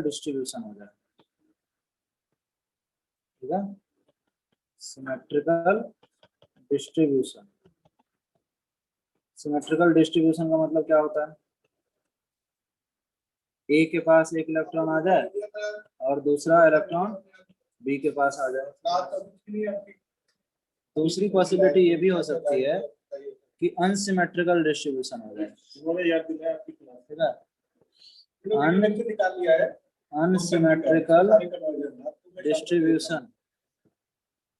Distribution हो जाए, ठीक है। सिमेट्रिकल डिस्ट्रीब्यूशन, सिमेट्रिकल डिस्ट्रीब्यूशन का मतलब क्या होता है, ए के पास एक इलेक्ट्रॉन आ जाए और दूसरा इलेक्ट्रॉन बी के पास आ जाए। दूसरी पॉसिबिलिटी ये भी हो सकती है कि अनसिमेट्रिकल डिस्ट्रीब्यूशन हो जाए, ठीक है। अनसिमेट्रिकल डिस्ट्रीब्यूशन,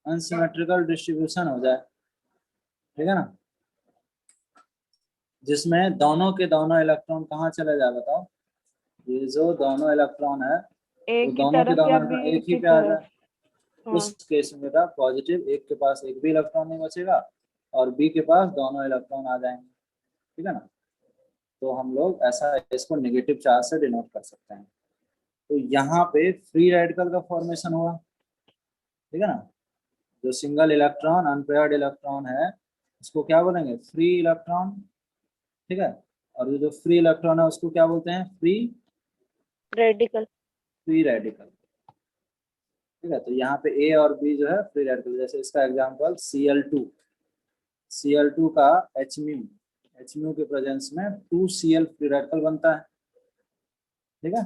अनसिमेट्रिकल डिस्ट्रीब्यूशन हो जाए, ठीक है ना, जिसमें दोनों के दोनों इलेक्ट्रॉन कहाँ चले जाए बताओ, ये जो दोनों इलेक्ट्रॉन है वो दोनों के दोनों एक ही पे आ जाए। उस केस में बेटा पॉजिटिव एक के पास एक भी इलेक्ट्रॉन नहीं बचेगा और बी के पास दोनों इलेक्ट्रॉन आ जाएंगे, ठीक है ना। तो हम लोग ऐसा इसको नेगेटिव चार्ज से डिनोट कर सकते हैं। तो यहाँ पे फ्री रेडिकल का फॉर्मेशन हुआ, ठीक है ना, जो सिंगल इलेक्ट्रॉन अनपेयर्ड इलेक्ट्रॉन है उसको क्या बोलेंगे, फ्री इलेक्ट्रॉन, ठीक है। और ये जो फ्री इलेक्ट्रॉन है उसको क्या बोलते हैं, फ्री रेडिकल, फ्री रेडिकल, ठीक है। तो यहाँ पे ए और बी जो है फ्री रेडिकल, जैसे इसका एग्जांपल Cl2, Cl2 का H म्यू के प्रेजेंस में 2Cl फ्री रेडिकल बनता है, ठीक है।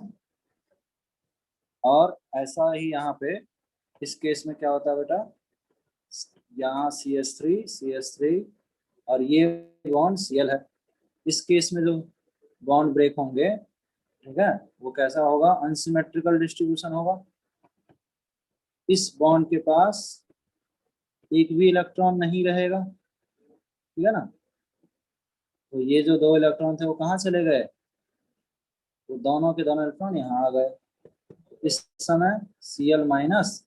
और ऐसा ही यहाँ पे इस केस में क्या होता है बेटा, यहाँ CH3 और ये बॉन्ड Cl है, इस केस में जो बॉन्ड ब्रेक होंगे, ठीक है, वो कैसा होगा, अनसिमेट्रिकल डिस्ट्रीब्यूशन होगा। इस बॉन्ड के पास एक भी इलेक्ट्रॉन नहीं रहेगा, ठीक है ना। तो ये जो दो इलेक्ट्रॉन थे वो कहाँ चले गए, तो दोनों के दोनों इलेक्ट्रॉन यहाँ आ गए। इस समय Cl माइनस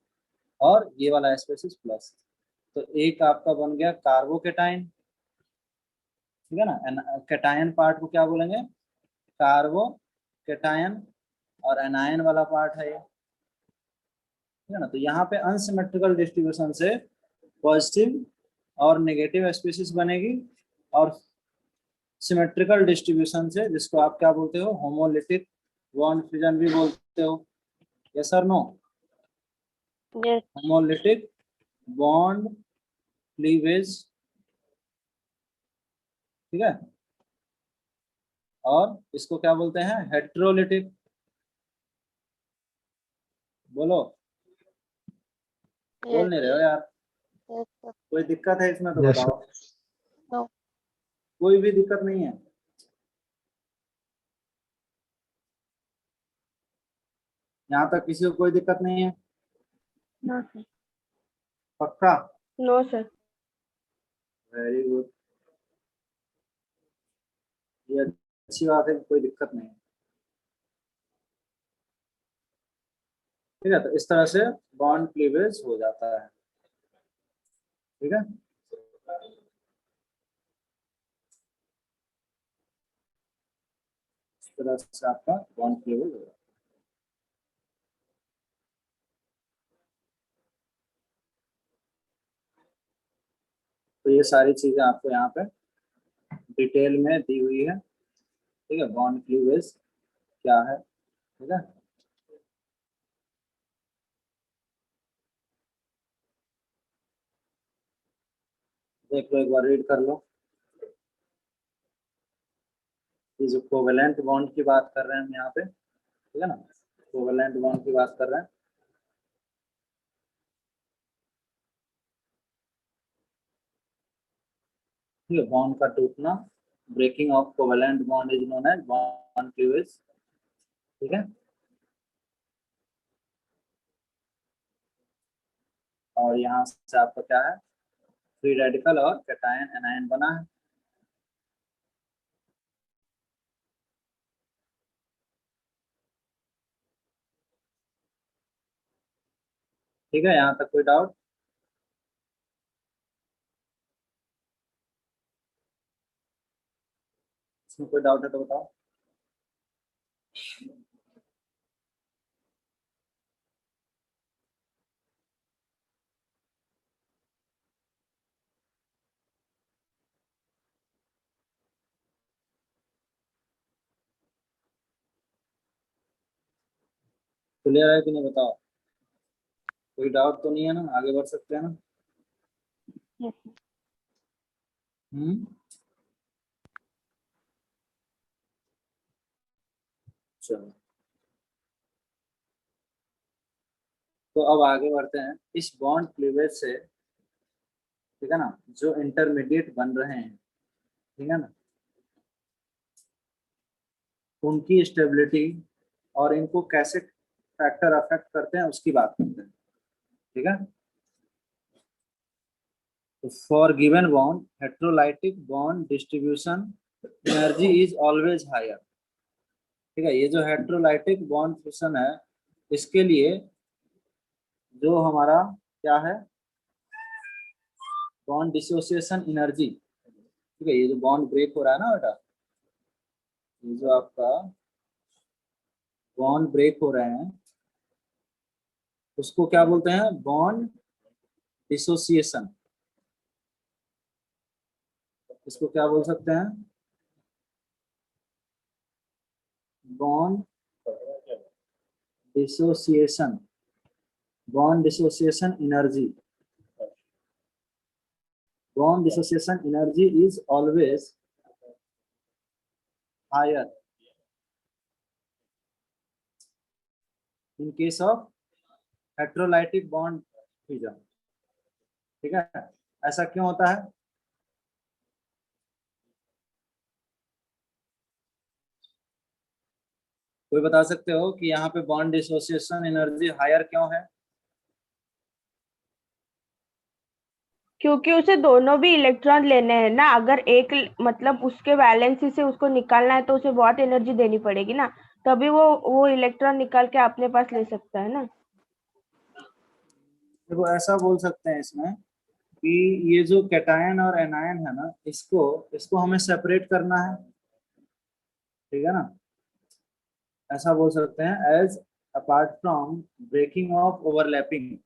और ये वाला स्पेसिस प्लस, तो एक आपका बन गया कार्बोकेटाइन, ठीक है ना। कैटायन पार्ट को क्या बोलेंगे, कार्बोकेटायन, और एनायन वाला पार्ट है ये, ठीक है ना। तो यहाँ पे अनसिमेट्रिकल डिस्ट्रीब्यूशन से पॉजिटिव और नेगेटिव स्पीशीज बनेगी, और सिमेट्रिकल डिस्ट्रीब्यूशन से, जिसको आप क्या बोलते हो, होमोलिटिक बॉन्ड फ्यूजन भी बोलते हो, यस और नो, होमोलिटिक बॉन्ड क्लीवेज, ठीक है। और इसको क्या बोलते हैं, हेट्रोलिटिक, बोलो, बोल नहीं रहे हो यार, कोई दिक्कत है इसमें तो बताओ। No. कोई भी दिक्कत नहीं है, यहाँ तक किसी को कोई दिक्कत नहीं है, No, sir. पक्का, No, sir. वेरी गुड, ये अच्छी बात है, कोई दिक्कत नहीं है, ठीक है। तो इस तरह से बॉन्ड क्लीवेज हो जाता है, ठीक है। इस तरह से आपका बॉन्ड क्लीवेज होगा। तो ये सारी चीजें आपको यहाँ पे डिटेल में दी हुई है, ठीक है, बॉन्ड क्लीवेज क्या है, ठीक है। देख लो एक बार, रीड कर लो। ये जो कोवेलेंट बॉन्ड की बात कर रहे हैं हम यहाँ पे, ठीक है ना, कोवेलेंट बॉन्ड की बात कर रहे हैं। ठीक है, बॉन्ड का टूटना, breaking of covalent bond is known as bond cleavage, ठीक है। और यहाँ से आपका क्या है, फ्री रेडिकल और कैटायन एनायन बना है, ठीक है। यहाँ तक कोई डाउट, इसमें कोई डाउट है तो बताओ। क्लियर है कि नहीं बताओ? कोई डाउट तो नहीं है ना? आगे बढ़ सकते हैं ना? Yes, sir. हम्म, चलो। तो अब आगे बढ़ते हैं इस बॉन्ड क्लीवेज से, ठीक है ना, जो इंटरमीडिएट बन रहे हैं, ठीक है ना, उनकी स्टेबिलिटी और इनको कैसे फैक्टर अफेक्ट करते हैं उसकी बात करते हैं, ठीक है। तो for given bond heterolytic bond distribution energy is always higher, ठीक है। ये जो हेट्रोलाइटिक बॉन्ड फिशन है, इसके लिए जो हमारा क्या है, बॉन्ड डिसोसिएशन एनर्जी, ठीक है। ये जो बॉन्ड ब्रेक हो रहा है ना बेटा, ये जो आपका बॉन्ड ब्रेक हो रहे हैं, उसको क्या बोलते हैं? Bond dissociation. इसको क्या बोल सकते हैं? Bond dissociation, bond dissociation energy. Bond dissociation energy is always higher in case of heterolytic bond fission, ठीक है। ऐसा क्यों होता है? कोई बता सकते हो कि यहाँ पे बॉन्ड डिसोसिएशन एनर्जी हायर क्यों है? क्योंकि उसे दोनों भी इलेक्ट्रॉन लेने हैं ना, अगर एक मतलब उसके वैलेंसी से उसको निकालना है तो उसे बहुत एनर्जी देनी पड़ेगी ना, तभी वो इलेक्ट्रॉन निकाल के अपने पास ले सकता है ना। देखो ऐसा बोल सकते हैं इसमें कि ये जो कैटायन और एनायन है ना, इसको इसको हमें सेपरेट करना है, ठीक है ना। ऐसा बोल सकते हैं as apart from breaking of overlapping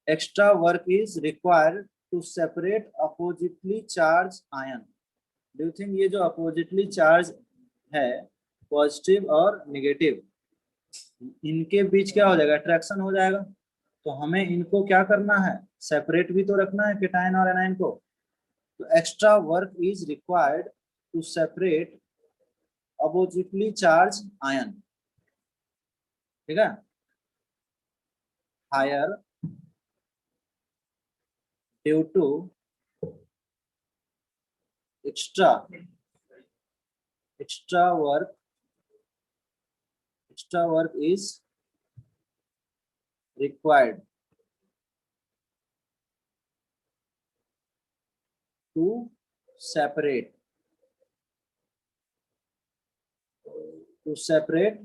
extra work is required to separate oppositely charge ion. Do you think ये जो अपोजिटली चार्ज है, पॉजिटिव और नेगेटिव, इनके बीच क्या हो जाएगा? अट्रैक्शन हो जाएगा। तो हमें इनको क्या करना है? सेपरेट भी तो रखना है कैटायन और एनायन को। तो extra work is required to separate oppositely charge ion, ठीक है। Higher due to extra extra work, extra work is required to separate, to separate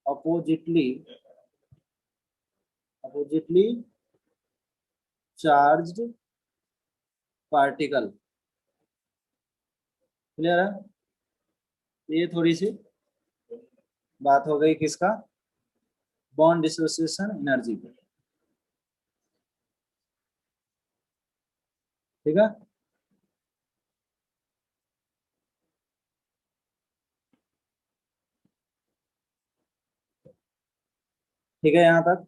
oppositely oppositely charged particle. Clear है? ये थोड़ी सी बात हो गई किसका? बॉन्ड डिसोसिएशन एनर्जी पे, ठीक है। ठीक है यहाँ तक।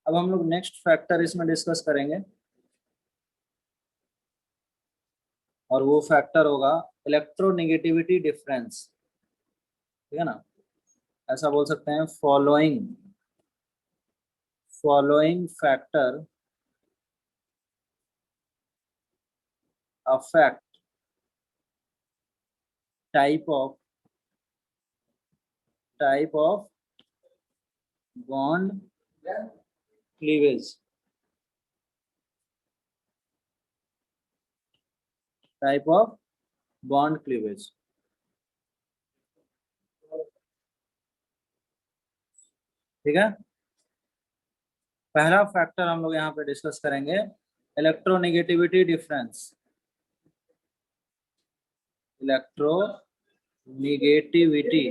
अब हम लोग नेक्स्ट फैक्टर इसमें डिस्कस करेंगे, और वो फैक्टर होगा इलेक्ट्रोनेगेटिविटी डिफरेंस, ठीक है ना। ऐसा बोल सकते हैं following following factor affect type of bond cleavage, type of bond cleavage, ठीक है। पहला फैक्टर हम लोग यहाँ पे डिस्कस करेंगे इलेक्ट्रोनेगेटिविटी डिफरेंस, इलेक्ट्रोनेगेटिविटी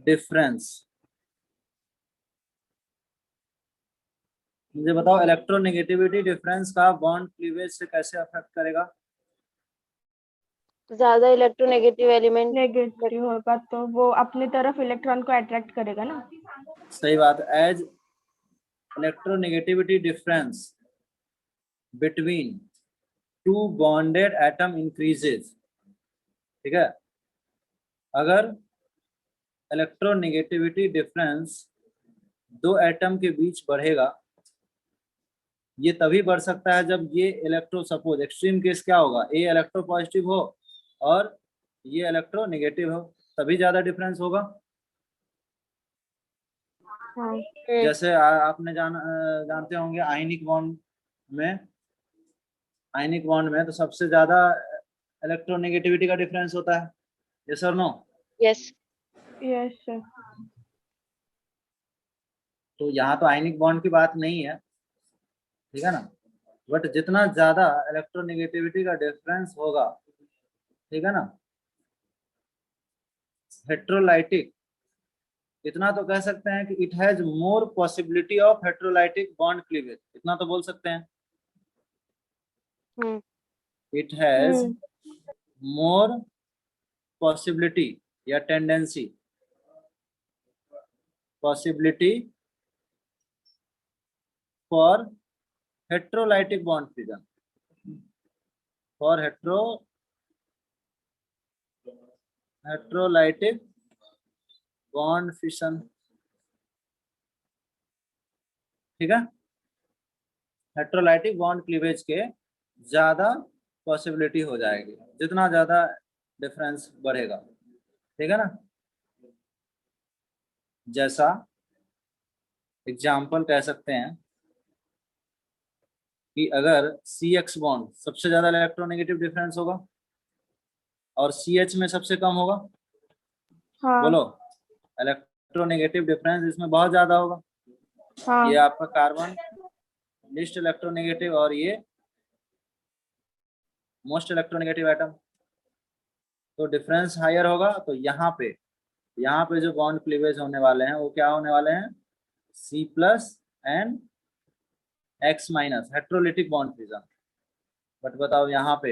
डिफरेंस। मुझे बताओ इलेक्ट्रोनेगेटिविटी डिफरेंस का बॉन्ड क्लीवेज से कैसे अफेक्ट करेगा? ज्यादा इलेक्ट्रोनेगेटिव एलिमेंट नेगेटिव होगा तो वो अपनी तरफ इलेक्ट्रॉन को अट्रैक्ट करेगा ना। सही बात। As electronegativity difference between two bonded atom increases, ठीक है, अगर इलेक्ट्रोनेगेटिविटी डिफरेंस दो एटम के बीच बढ़ेगा, ये तभी बढ़ सकता है जब ये इलेक्ट्रो, सपोज एक्सट्रीम केस क्या होगा, ए इलेक्ट्रो पॉजिटिव हो और ये इलेक्ट्रो नेगेटिव हो, तभी ज्यादा डिफरेंस होगा। हाँ। जैसे आपने जानते होंगे आयनिक बॉन्ड में तो सबसे ज्यादा इलेक्ट्रोनेगेटिविटी का डिफरेंस होता है। यस और नो? यस। Yes sir. तो यहाँ तो आयनिक बॉन्ड की बात नहीं है, ठीक है ना, बट जितना ज्यादा इलेक्ट्रोनेगेटिविटी का डिफरेंस होगा, ठीक है ना, हेट्रोलाइटिक, इतना तो कह सकते हैं कि it has more possibility of heterolytic bond cleavage, इतना तो बोल सकते हैं। इट हैज मोर पॉसिबिलिटी या tendency, possibility for heterolytic bond fusion, for heterolytic bond fission, ठीक है, हेट्रोलाइटिक बॉन्ड क्लीवेज के ज्यादा पॉसिबिलिटी हो जाएगी जितना ज्यादा डिफरेंस बढ़ेगा, ठीक है ना। जैसा एग्जाम्पल कह सकते हैं कि अगर CX बॉन्ड सबसे ज्यादा इलेक्ट्रोनेगेटिव डिफरेंस होगा और CH में सबसे कम होगा, हाँ। बोलो, इलेक्ट्रोनेगेटिव डिफरेंस इसमें बहुत ज्यादा होगा। हाँ। ये आपका कार्बन लिस्ट इलेक्ट्रोनेगेटिव और ये मोस्ट इलेक्ट्रोनेगेटिव एटम, तो डिफरेंस हायर होगा। तो यहाँ पे जो बॉन्ड क्लीवेज होने वाले हैं वो क्या होने वाले हैं, C+ and X- heterolytic bond fusion. But बताओ यहाँ पे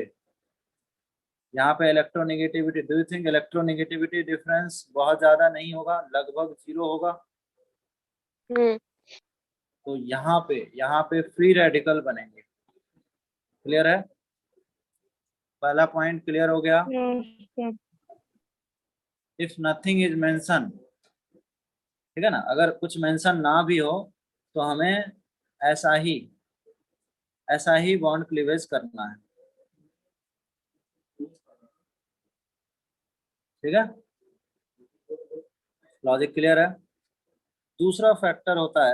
electronegativity, do you think electronegativity difference बहुत ज्यादा नहीं होगा, लगभग 0 होगा। तो यहाँ पे फ्री रेडिकल बनेंगे। क्लियर है? पहला पॉइंट क्लियर हो गया। इफ नथिंग इज मेंशन, ठीक है ना, अगर कुछ मेंशन ना भी हो तो हमें ऐसा ही बॉन्ड क्लीवेज करना है, ठीक है, लॉजिक क्लियर है। दूसरा फैक्टर होता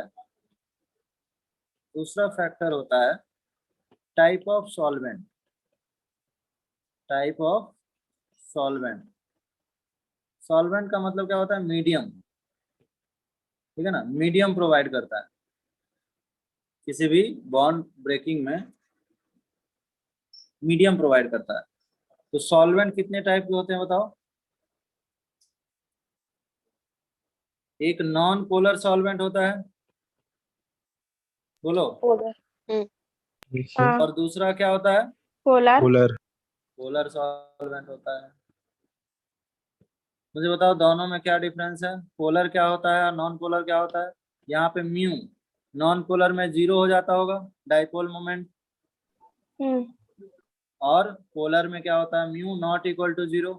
है type of solvent, type of solvent. Solvent का मतलब क्या होता है, मीडियम, ठीक है ना, मीडियम प्रोवाइड करता है किसी भी बॉन्ड ब्रेकिंग में, मीडियम प्रोवाइड करता है। तो सॉल्वेंट कितने टाइप के होते हैं बताओ। एक नॉन पोलर सॉल्वेंट होता है, बोलो। हाँ। और दूसरा क्या होता है, पोलर। पोलर सॉल्वेंट होता है। मुझे बताओ दोनों में क्या डिफरेंस है, पोलर क्या होता है और नॉन पोलर क्या होता है। यहाँ पे म्यू नॉन पोलर में 0 हो जाता होगा, डाइपोल मोमेंट, और पोलर में क्या होता है, म्यू नॉट इक्वल टू 0।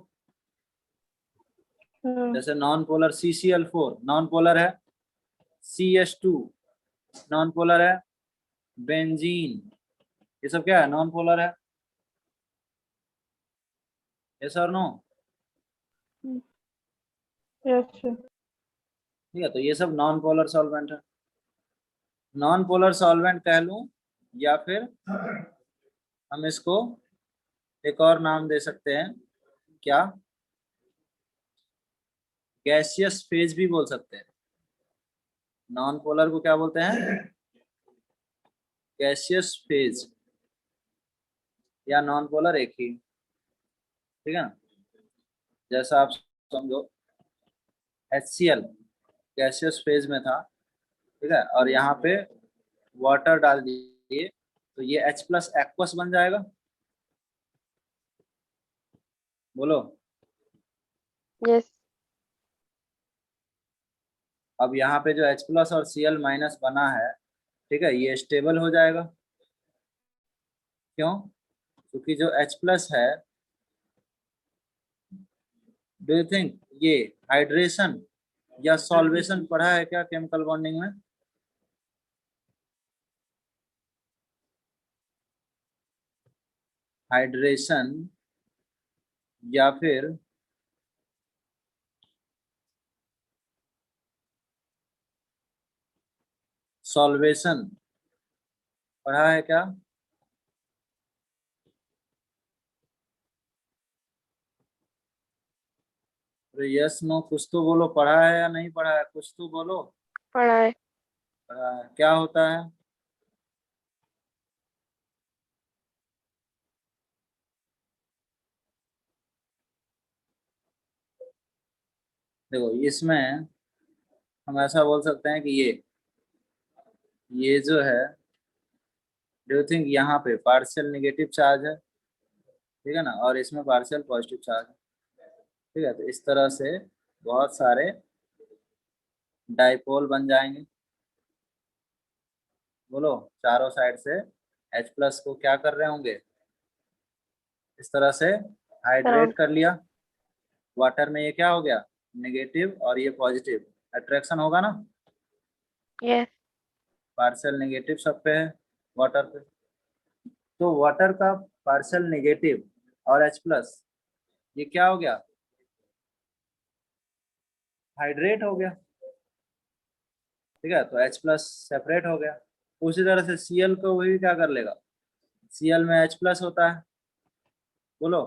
जैसे non polar CCl4 non polar है, CH2 नॉन पोलर है, बेंजीन, ये सब क्या है, नॉन पोलर है। यस और नो? ठीक है, तो ये सब नॉन पोलर सॉल्वेंट है। नॉन पोलर सॉल्वेंट कह लूं या फिर हम इसको एक और नाम दे सकते हैं, क्या, गैसियस फेज भी बोल सकते हैं। नॉन पोलर को क्या बोलते हैं, गैसियस फेज, या नॉन पोलर एक ही, ठीक है ना। जैसा आप समझो HCl गैसियस फेज में था, ठीक है, और यहाँ पे वाटर डाल दिए तो ये H+ एक्वस बन जाएगा, बोलो। Yes. अब यहाँ पे जो H प्लस और Cl माइनस बना है, ठीक है, ये स्टेबल हो जाएगा। क्यों? क्योंकि जो H प्लस है, डू यू थिंक ये हाइड्रेशन या सॉल्वेशन पढ़ा है क्या केमिकल बॉन्डिंग में? हाइड्रेशन या फिर सॉल्वेशन पढ़ा है क्या? तो यस नो कुछ तो बोलो, पढ़ा है या नहीं पढ़ा है, कुछ तो बोलो। पढ़ा है। पढ़ा है। क्या होता है? देखो इसमें हम ऐसा बोल सकते हैं कि ये जो है, डू यू थिंक यहाँ पे पार्शियल नेगेटिव चार्ज है, ठीक है ना, और इसमें पार्शियल पॉजिटिव चार्ज है, ठीक है। तो इस तरह से बहुत सारे डाइपोल बन जाएंगे। बोलो, चारों साइड से H प्लस को क्या कर रहे होंगे, इस तरह से हाइड्रेट Surround. कर लिया। वाटर में ये क्या हो गया, नेगेटिव, और ये पॉजिटिव, अट्रैक्शन होगा ना। Yes. पार्शियल नेगेटिव सब पे है वाटर पे। तो वाटर का पार्शियल नेगेटिव और H प्लस ये क्या हो गया, हाइड्रेट हो गया, ठीक है। तो H प्लस सेपरेट हो गया। उसी तरह से Cl को वही क्या कर लेगा, Cl में H प्लस होता है, बोलो।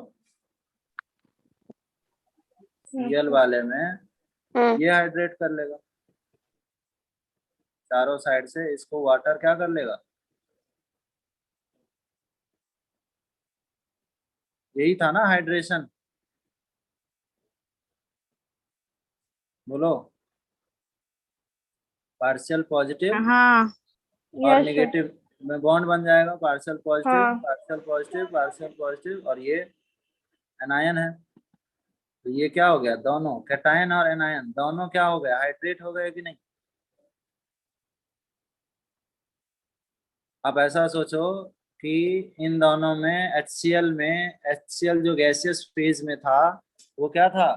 Cl वाले में ये हाइड्रेट कर लेगा, चारों साइड से इसको वाटर क्या कर लेगा, यही था ना हाइड्रेशन, बोलो। पार्शियल पॉजिटिव हाँ। और यस सर। नेगेटिव में बॉन्ड बन जाएगा, पार्शियल पॉजिटिव हाँ। पार्शियल पॉजिटिव पार्शियल पॉजिटिव, और ये एनायन है। तो ये क्या हो गया, दोनों कैटायन और एनायन दोनों क्या हो गया, हाइड्रेट हो गए कि नहीं। आप ऐसा सोचो कि इन दोनों में HCl जो गैसियस फेज में था, वो क्या था,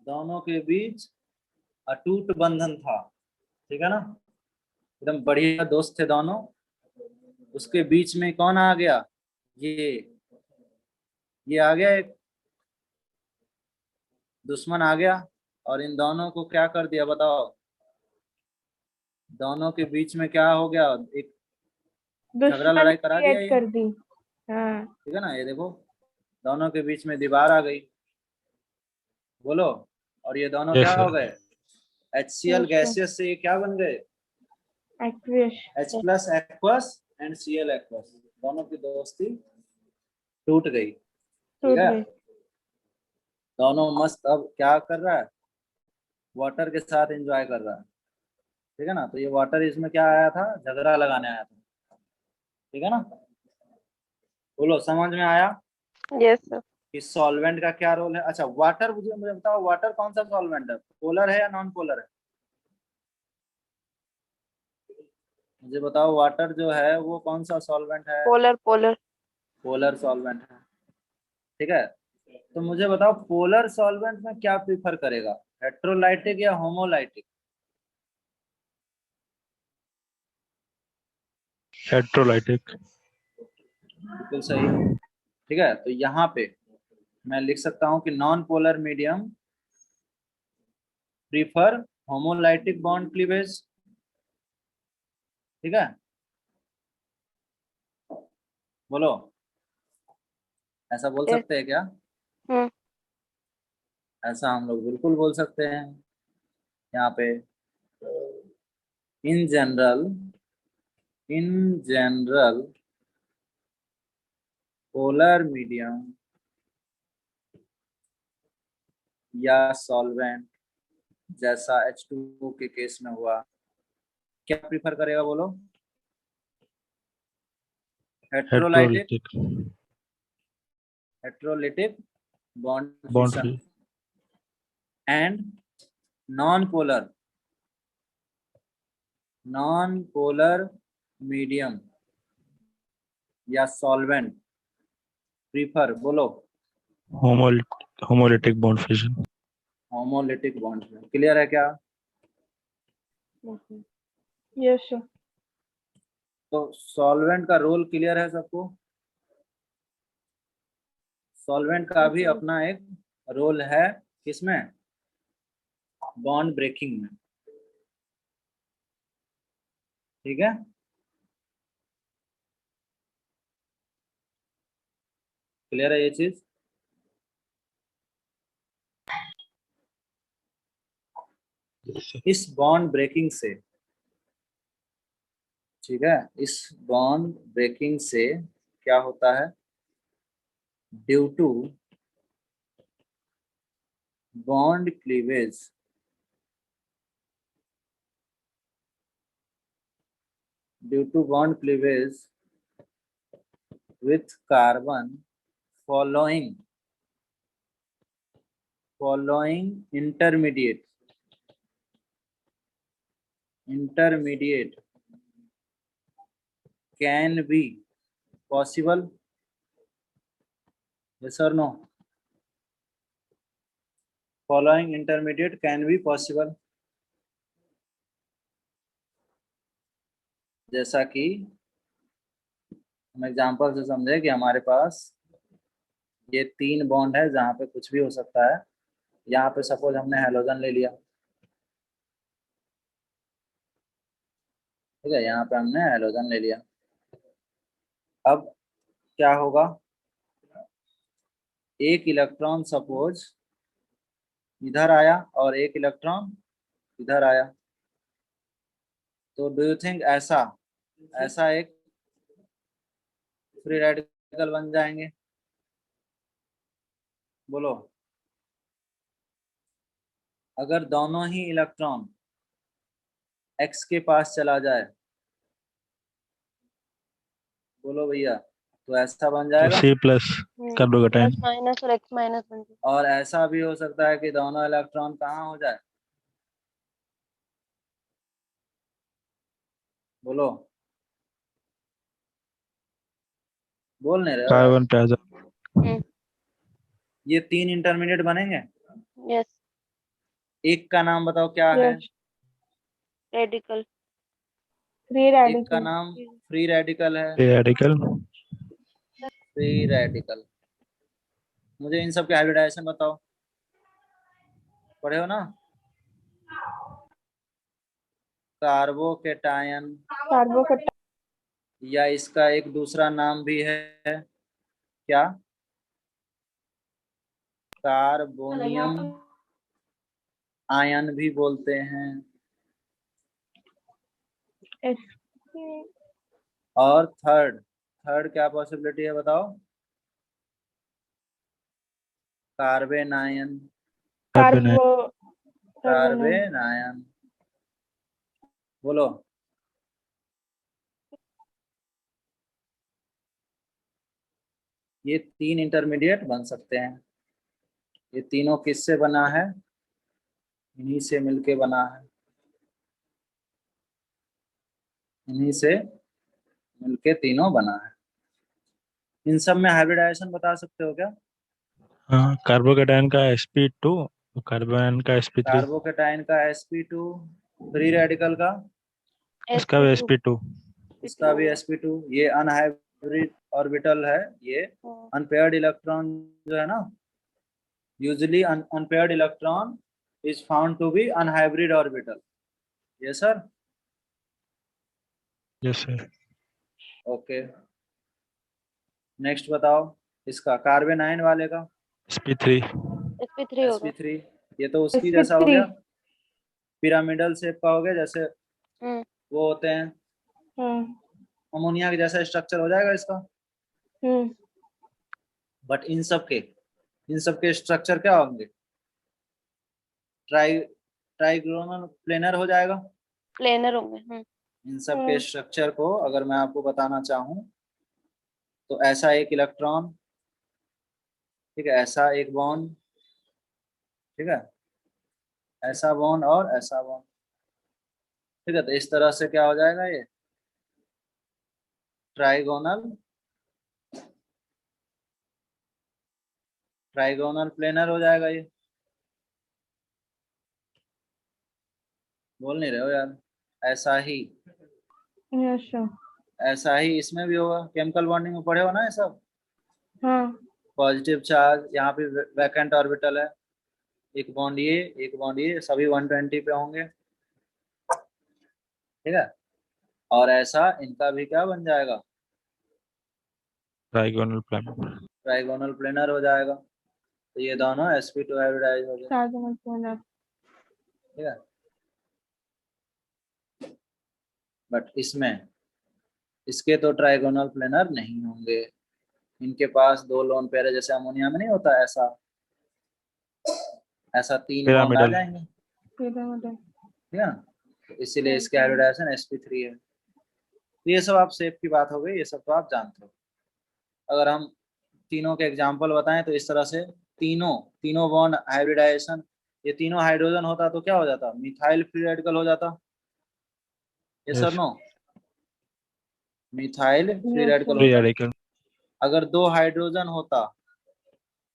दोनों के बीच अटूट बंधन था, ठीक है ना, एकदम बढ़िया दोस्त थे दोनों। उसके बीच में कौन आ गया, ये ये आ गया, एक दुश्मन आ गया, और इन दोनों को क्या कर दिया बताओ, दोनों के बीच में क्या हो गया, एक झगड़ा दुश्मन लड़ाई करा दिया क्रिएट ये, कर दी। हाँ। ठीक है ना। ये देखो, दोनों के बीच में दीवार आ गई, बोलो। और ये दोनों यस क्या हो सर। गए, HCl यस सर। गैसियस से ये क्या बन गए, aqueous. H plus aqueous and Cl aqueous, दोनों की दोस्ती टूट गई, ठीक टूट है। गई। दोनों मस्त अब क्या कर रहा है, वाटर के साथ एंजॉय कर रहा है, ठीक है ना। तो ये वाटर इसमें क्या आया था, झगड़ा लगाने आया था, ठीक है ना। बोलो, समझ में आया Yes, sir. कि सॉल्वेंट का क्या रोल है। अच्छा, वाटर, मुझे मुझे बताओ, वाटर कौन सा सॉल्वेंट है, पोलर है या नॉन पोलर है, मुझे बताओ। वाटर जो है वो कौन सा सॉल्वेंट है, Polar, polar. पोलर सॉल्वेंट है, ठीक है। तो मुझे बताओ, पोलर सॉल्वेंट में क्या प्रीफर करेगा, हेट्रोलाइटिक या होमोलाइटिक। हेट्रोलाइटिक। बिल्कुल सही, ठीक है। तो यहाँ पे मैं लिख सकता हूँ कि non polar medium prefer homolytic bond cleavage, ठीक है। बोलो, ऐसा बोल Yes. सकते हैं क्या? Hmm. ऐसा हम लोग बिल्कुल बोल सकते हैं। यहाँ पे इन जनरल पोलर मीडियम या सॉल्वेंट जैसा H2O के केस में हुआ, क्या प्रीफर करेगा, बोलो। Heterolytic, heterolytic. Heterolytic bond Bond fission free. And non polar medium या सॉल्वेंट प्रीफर, बोलो। Homolytic bond fission. Homolytic bond, clear है क्या? Yes sir. तो सॉल्वेंट का रोल क्लियर है सबको? सॉल्वेंट का भी अपना एक रोल है, किसमें? बॉन्ड ब्रेकिंग में, ठीक है। क्लियर है ये चीज? इस बॉन्ड ब्रेकिंग से, ठीक है, इस बॉन्ड ब्रेकिंग से क्या होता है? Due to bond cleavage, due to bond cleavage with carbon following intermediate can be possible, yes or no? Following intermediate can be possible, जैसा कि हम एग्जांपल से समझे कि हमारे पास ये 3 बॉन्ड है जहां पे कुछ भी हो सकता है। यहाँ पे सपोज हमने हेलोजन ले लिया, ठीक है, यहाँ पे हमने हेलोजन ले लिया। अब क्या होगा? एक इलेक्ट्रॉन सपोज इधर आया और एक इलेक्ट्रॉन इधर आया, तो डू यू थिंक ऐसा एक फ्री रेडिकल बन जाएंगे? बोलो। अगर दोनों ही इलेक्ट्रॉन एक्स के पास चला जाए, बोलो भैया, तो ऐसा बन तो जाएगा। C plus carbocation. Plus minus और एक्स माइनस बन जाए। और ऐसा भी हो सकता है कि दोनों इलेक्ट्रॉन कहाँ हो जाए? बोलो, बोल नहीं रहे हो यार। कार्बन पे आ जाए. ये 3 इंटरमीडिएट बनेंगे। यस। एक का नाम बताओ क्या है? यस। रेडिकल। फ्री एक का रेडिकल। नाम फ्री रेडिकल है। रेडिकल. Free radical. मुझे इन सब के हाइब्रिडाइजेशन बताओ, पढ़े हो ना? Carbocation, carbocation. या इसका एक दूसरा नाम भी है, क्या? कार्बोनियम आयन भी बोलते हैं। और थर्ड क्या पॉसिबिलिटी है बताओ? Carbene ion. Carbo carbene ion, बोलो। ये 3 इंटरमीडिएट बन सकते हैं। ये तीनों किससे बना है? इन्हीं से मिलके बना है, इन्हीं से मिलके तीनों बना है। इन सब में हाइब्रिडाइजेशन बता सकते हो क्या? हाँ, कार्बोकेटाइन का sp2, कार्बन का sp3. कार्बोकेटाइन का sp2, फ्री रेडिकल का इसका भी sp2. इसका भी sp2। ये अनहाइब्रिड ऑर्बिटल है। ये अनपेयर्ड इलेक्ट्रॉन जो है ना, usually unpaired electron is found to be unhybrid orbital. Yes sir. Yes sir. Okay, next बताओ इसका कार्बन आयन वाले का। sp3. sp3 होगा। sp3, ये तो उसकी जैसा हो गया, पिरामिडल शेप का हो गया, जैसे वो होते हैं अमोनिया के जैसा स्ट्रक्चर हो जाएगा इसका। बट इन सब के स्ट्रक्चर क्या होंगे? ट्राइगोनल प्लेनर हो जाएगा। प्लेनर होंगे। इन सब के स्ट्रक्चर को अगर मैं आपको बताना चाहूं तो ऐसा एक इलेक्ट्रॉन ठीक है, ऐसा एक बॉन्ड, ठीक है, ऐसा बॉन्ड और ऐसा बॉन्ड, ठीक है। तो इस तरह से क्या हो जाएगा, ये ट्राइगोनल ट्राइगोनल प्लेनर हो जाएगा ये। बोल नहीं रहे हो यार। ऐसा ही यस सर। ऐसा ही इसमें भी होगा, केमिकल बॉन्डिंग में पढ़े हो ना ये सब। हाँ। पॉजिटिव चार्ज यहाँ पे वैकेंट ऑर्बिटल है, एक बॉन्ड ये, एक बॉन्ड ये, सभी 120 पे होंगे, ठीक है। और ऐसा इनका भी क्या बन जाएगा, ट्राइगोनल प्लेन। ट्राइगोनल प्लेनर हो जाएगा। तो ये दोनों sp2 हाइब्रिडाइज हो गए, ट्राइगोनल प्लेनर। ठीक है। बट इसमें इसके तो ट्राइगोनल प्लेनर नहीं होंगे, इनके पास दो लोन पेयर है, जैसे अमोनिया में नहीं होता ऐसा, ऐसा तीन बॉन्ड आ पिरामिडल। जाएंगे, पिरामिडल। ठीक है ना। तो इसीलिए इसके हाइब्रिडाइजेशन sp3 है। तो ये सब आप शेप की बात हो गई, ये सब तो आप जानते हो। अगर हम तीनों के एग्जाम्पल बताएं तो इस तरह से, तीनों तीनों बॉन्ड हाइब्रिडाइजेशन, ये तीनों हाइड्रोजन होता तो क्या हो जाता, मिथाइल फ्री रेडिकल हो जाता, ये sir yes. No, methyl free yes radical sir. Free होता। रेडिकल। अगर दो हाइड्रोजन होता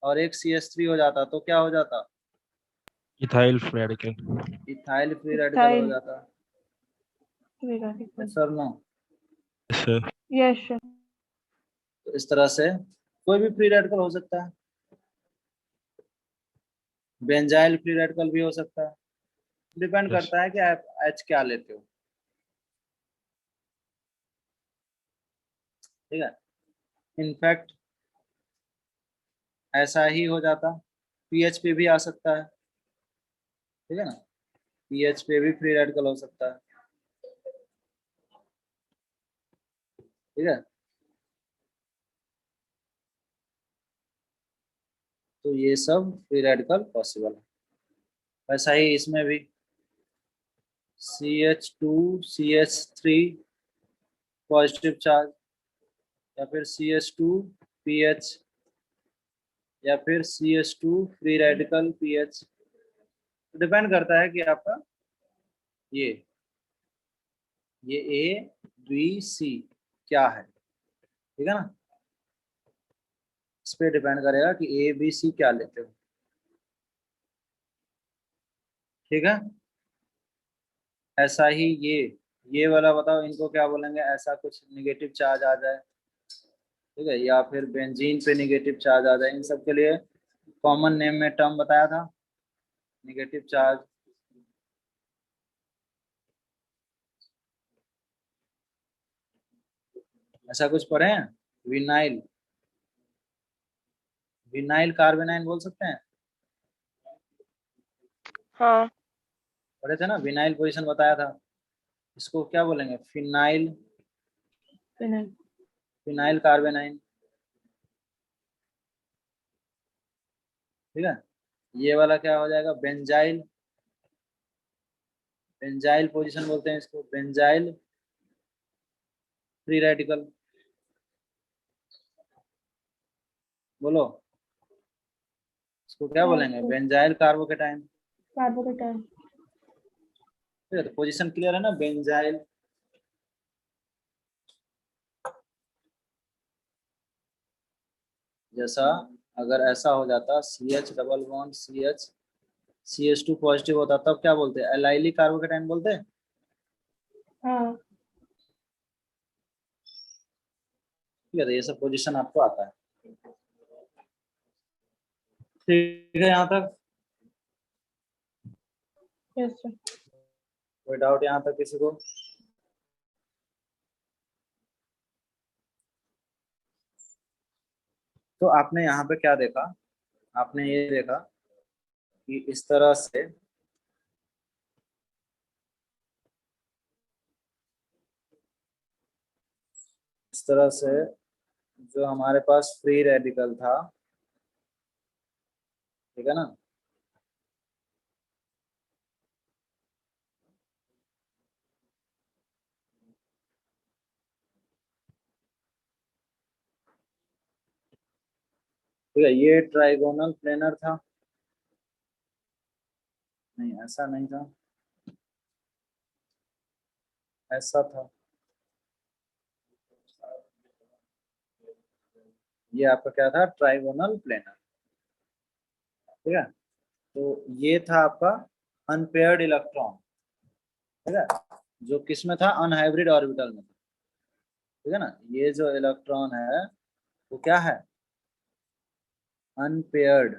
और एक CH3 हो जाता तो क्या हो जाता, ethyl free radical. Ethyl free radical हो इथाइल जाता, free radical. Sir no. Yes. Yes sir. तो इस तरह से कोई भी फ्री रेडिकल हो सकता है, बेंजाइल फ्री रेडिकल भी हो सकता है, डिपेंड यस। करता है कि आप H क्या लेते हो, ठीक है। इनफैक्ट ऐसा ही हो जाता, पीएच पे भी आ सकता है, ठीक है ना, पीएच पे भी फ्री रेडिकल हो सकता है, ठीक है। तो ये सब फ्री रेडिकल पॉसिबल है। वैसा ही इसमें भी CH2CH3 पॉजिटिव चार्ज, या फिर CH2PH, या फिर CH2 free radical pH, depend करता है कि आपका ये ये A B C क्या है, ठीक है ना, इस पे डिपेंड करेगा कि ABC क्या लेते हो, ठीक है। ऐसा ही ये वाला बताओ, इनको क्या बोलेंगे, ऐसा कुछ निगेटिव चार्ज आ जाए, ठीक है, या फिर बेंजीन पे निगेटिव चार्ज आ जाए, इन सब के लिए कॉमन नेम में टर्म बताया था, निगेटिव चार्ज। ऐसा कुछ पढ़े हैं, विनाइल, विनाइल कार्बेनाइन बोल सकते हैं, हाँ। पढ़े थे ना, विनाइल पोजीशन बताया था, इसको क्या बोलेंगे, फिनाइल, फिनाइल। फिनाइल कार्बेनाइन, ठीक है। ये वाला क्या हो जाएगा, बेंजाइल, बेंजाइल पोजीशन बोलते हैं इसको, बेंजाइल फ्री रेडिकल, बोलो इसको क्या बोलेंगे, बेंजाइल कार्बोकेटाइन, कार्बोकेटाइन। ठीक है। तो पोजीशन क्लियर है ना, बेंजाइल, जैसा अगर ऐसा हो जाता CH double bond CH2 positive होता तब क्या बोलते हैं, एलाइली कार्बोकेटाइन बोलते हैं, हाँ। ठीक है। तो ये सब पोजीशन आपको आता है, ठीक है यहाँ तक, यस सर। कोई डाउट यहाँ तक किसी को। तो आपने यहाँ पे क्या देखा, आपने ये देखा कि इस तरह से जो हमारे पास फ्री रेडिकल था, ठीक है ना, ठीक है, ये ट्राइगोनल प्लेनर था, नहीं ऐसा नहीं था, ऐसा था, ये आपका क्या था, ट्राइगोनल प्लेनर। ठीक है, तो ये था आपका अनपेयर्ड इलेक्ट्रॉन। ठीक है, जो किस में था, अनहाइब्रिड ऑर्बिटल में था। ठीक है ना, ये जो इलेक्ट्रॉन है वो क्या है, अनपेयर्ड,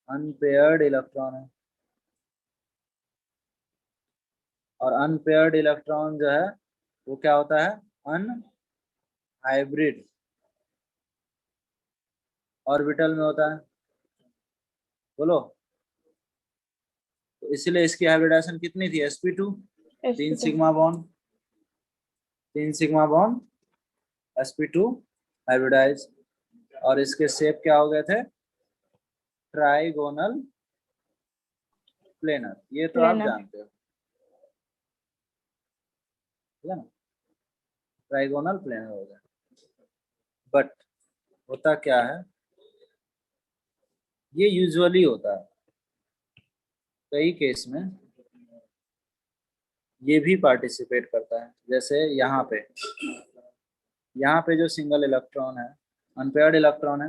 अनपेयर्ड इलेक्ट्रॉन है। और अनपेयर्ड इलेक्ट्रॉन जो है वो क्या होता है, अनहाइब्रिड ऑर्बिटल में होता है। बोलो, तो इसलिए इसकी हाइब्रिडाइजेशन कितनी थी, sp2, 3 sigma bond, 3 sigma bond, sp2 hybridize. और इसके शेप क्या हो गए थे, ट्राइगोनल प्लेनर, ये तो आप प्लेनर। जानते हो। ठीक है ना, ट्राइगोनल प्लेनर हो गया। बट होता क्या है, ये यूजुअली होता है, कई केस में ये भी पार्टिसिपेट करता है। जैसे यहाँ पे जो सिंगल इलेक्ट्रॉन है, अनपेयर्ड इलेक्ट्रॉन है,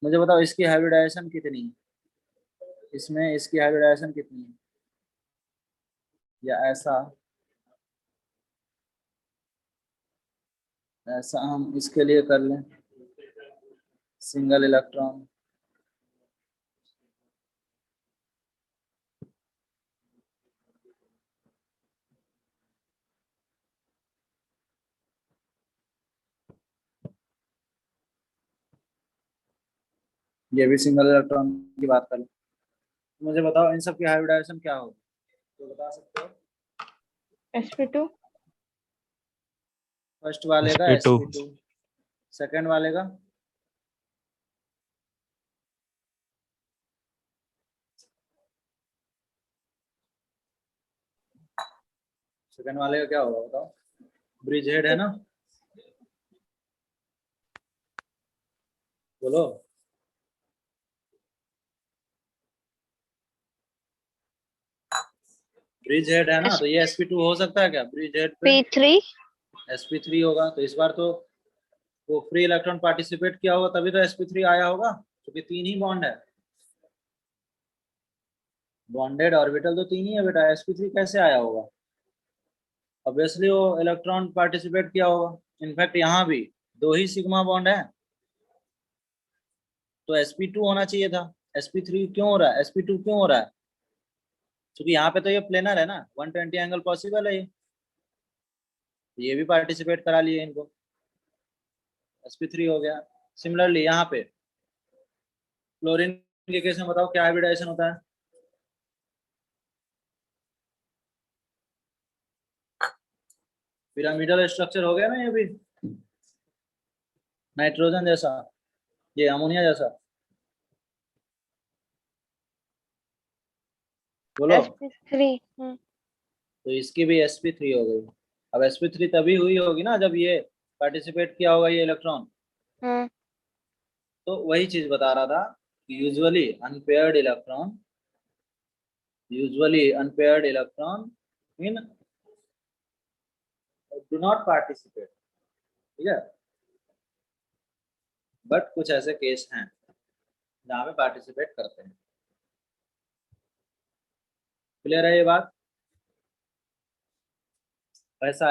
मुझे बताओ इसकी हाइब्रिडाइजेशन कितनी है, इसमें इसकी हाइब्रिडाइजेशन कितनी है, या ऐसा, ऐसा हम इसके लिए कर लें, सिंगल इलेक्ट्रॉन, ये भी सिंगल इलेक्ट्रॉन की बात कर लें, तो मुझे बताओ इन सब की हाइब्रिडाइजेशन क्या होगी, तो बता सकते हो। sp2। फर्स्ट वाले का sp2 sp2, सेकंड वाले का सेकंड वाले का क्या होगा बताओ, ब्रिज हेड है ना, बोलो, ब्रिज हेड है ना, तो ये sp2 हो सकता है क्या ब्रिज हेड पे, P3। sp3 होगा। तो इस बार तो वो फ्री इलेक्ट्रॉन पार्टिसिपेट किया होगा, तभी तो sp3 आया होगा, क्योंकि 3 ही बॉन्ड है, बॉन्डेड ऑर्बिटल तो 3 ही है बेटा, sp3 कैसे आया होगा, ऑब्वियसली वो इलेक्ट्रॉन पार्टिसिपेट किया होगा। इनफैक्ट यहाँ भी 2 ही सिग्मा बॉन्ड है, तो sp2 होना चाहिए था, sp3 क्यों हो रहा है, sp2 क्यों हो रहा है, क्योंकि यहाँ पे तो ये प्लेनर है ना, 120 एंगल पॉसिबल है, ये भी पार्टिसिपेट करा लिए इनको, sp3 हो गया। सिमिलरली यहाँ पे क्लोरीन के केस में बताओ क्या हाइब्रिडाइजेशन होता है, पिरामिडल स्ट्रक्चर हो गया ना ये भी, नाइट्रोजन जैसा, ये अमोनिया जैसा, बोलो, sp3। तो इसकी भी sp3 हो गई। अब sp3 तभी हुई होगी ना जब ये पार्टिसिपेट किया होगा ये इलेक्ट्रॉन, हम्म। तो वही चीज बता रहा था कि usually unpaired electron in do not participate. ठीक है, बट कुछ ऐसे केस हैं जहाँ पे पार्टिसिपेट करते हैं। क्लियर है ये बात, ऐसा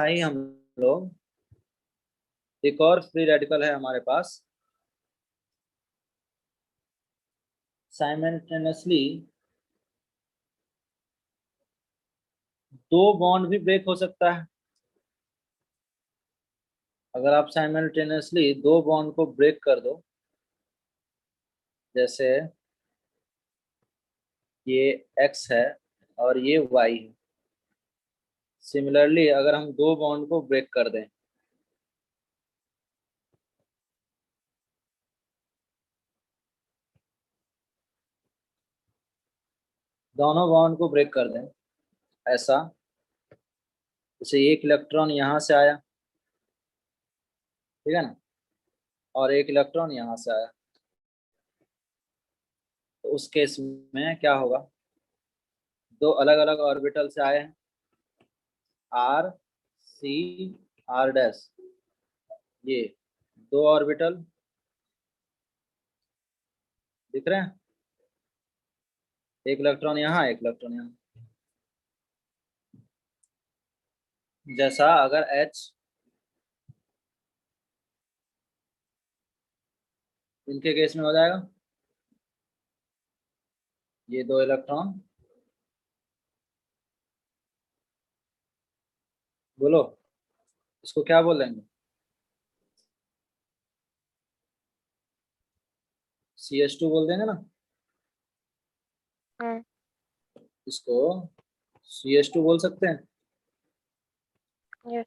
ही हम लोग, एक और फ्री रेडिकल है हमारे पास, साइमल्टेनियसली 2 बॉन्ड भी ब्रेक हो सकता है। अगर आप साइमल्टेनियसली 2 बॉन्ड को ब्रेक कर दो, जैसे ये X है और ये Y है, सिमिलरली अगर हम 2 बॉन्ड को ब्रेक कर दें, दोनों बॉन्ड को ब्रेक कर दें ऐसा, जैसे एक इलेक्ट्रॉन यहाँ से आया ठीक है ना, और एक इलेक्ट्रॉन यहाँ से आया, तो उस केस में क्या होगा, दो अलग अलग ऑर्बिटल से आए हैं, आर सी आर डैश, ये दो ऑर्बिटल दिख रहे हैं, एक इलेक्ट्रॉन यहाँ एक इलेक्ट्रॉन यहाँ। जैसा अगर H इनके केस में हो जाएगा, ये दो इलेक्ट्रॉन, बोलो इसको क्या बोल देंगे, CH2 बोल देंगे ना, इसको CH2 बोल सकते हैं। यस।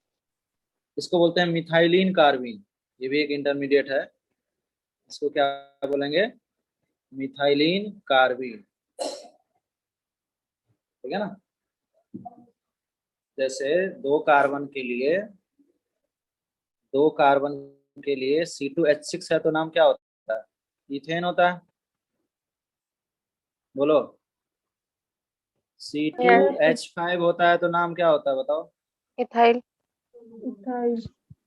इसको बोलते हैं मिथाइलिन कार्बिन, ये भी एक इंटरमीडिएट है, इसको क्या बोलेंगे, मिथाइलिन कार्बिन, ठीक है ना। जैसे दो कार्बन के लिए C2H6 है तो नाम क्या होता है, इथेन होता है, बोलो। C2H5 होता है तो नाम क्या होता है बताओ, इथाइल।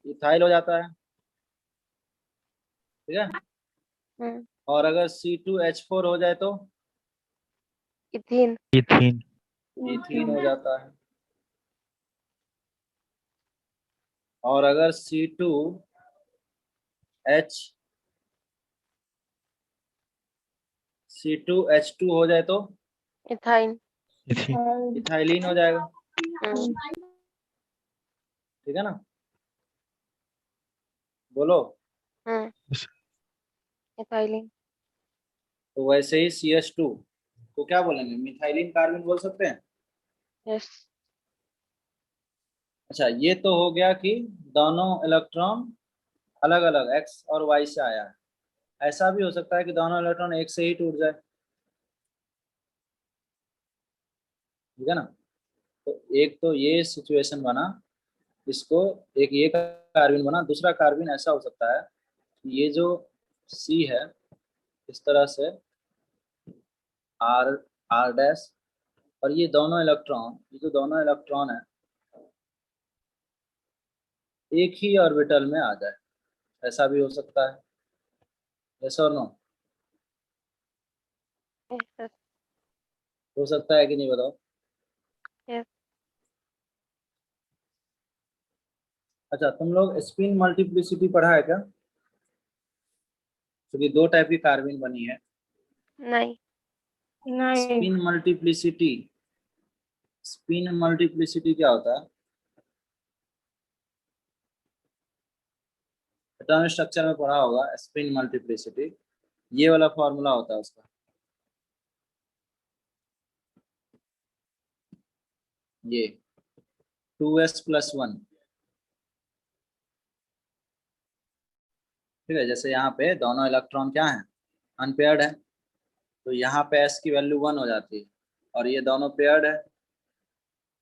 इथाइल हो जाता है, ठीक है। हम्म। और अगर C2H4 हो जाए तो इथीन। इथीन। इथीन हो जाता है। और अगर C2H2 हो जाए तो इथाइन। इथीन। इथाइलिन हो जाएगा, हम्म। ठीक है ना, बोलो। हम्म। इथाइलिन। तो वैसे ही CH2 को क्या बोलेंगे, मिथाइलिन कार्बिन बोल सकते हैं। यस। अच्छा, ये तो हो गया कि दोनों इलेक्ट्रॉन अलग अलग X और Y से आया है। ऐसा भी हो सकता है कि दोनों इलेक्ट्रॉन एक से ही टूट जाए, ठीक है ना। तो एक तो ये सिचुएशन बना, इसको एक ये कार्बिन बना, दूसरा कार्बिन ऐसा हो सकता है कि ये जो C है इस तरह से R R डैश, और ये जो दोनों इलेक्ट्रॉन है एक ही ऑर्बिटल में आ जाए, ऐसा भी हो सकता है, यस और नो, यस। हो सकता है कि नहीं बताओ। यस। अच्छा, तुम लोग स्पिन मल्टीप्लिसिटी पढ़ा है क्या, क्योंकि दो टाइप की कार्बिन बनी है। नहीं। स्पिन मल्टीप्लिसिटी, स्पिन मल्टीप्लिसिटी क्या होता है, एटॉमिक स्ट्रक्चर में पढ़ा होगा, स्पिन मल्टीप्लिसिटी ये वाला फॉर्मूला होता है उसका, ये 2s+1, ठीक है। जैसे यहाँ पे दोनों इलेक्ट्रॉन क्या है, अनपेयर्ड है, तो यहाँ पे s की वैल्यू 1 हो जाती है, और ये दोनों पेयर्ड है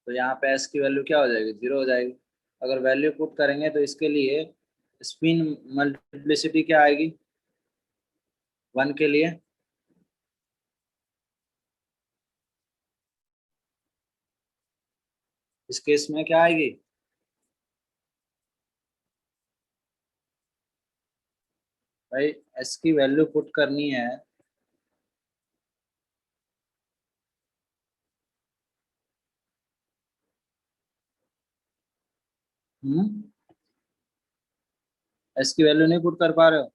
तो यहाँ पे s की वैल्यू क्या हो जाएगी, 0 हो जाएगी। अगर वैल्यू पुट करेंगे तो इसके लिए स्पिन मल्टीप्लिसिटी क्या आएगी, 1 के लिए, इस केस में क्या आएगी, भाई s की वैल्यू पुट करनी है, s की वैल्यू नहीं पुट कर पा रहे हो,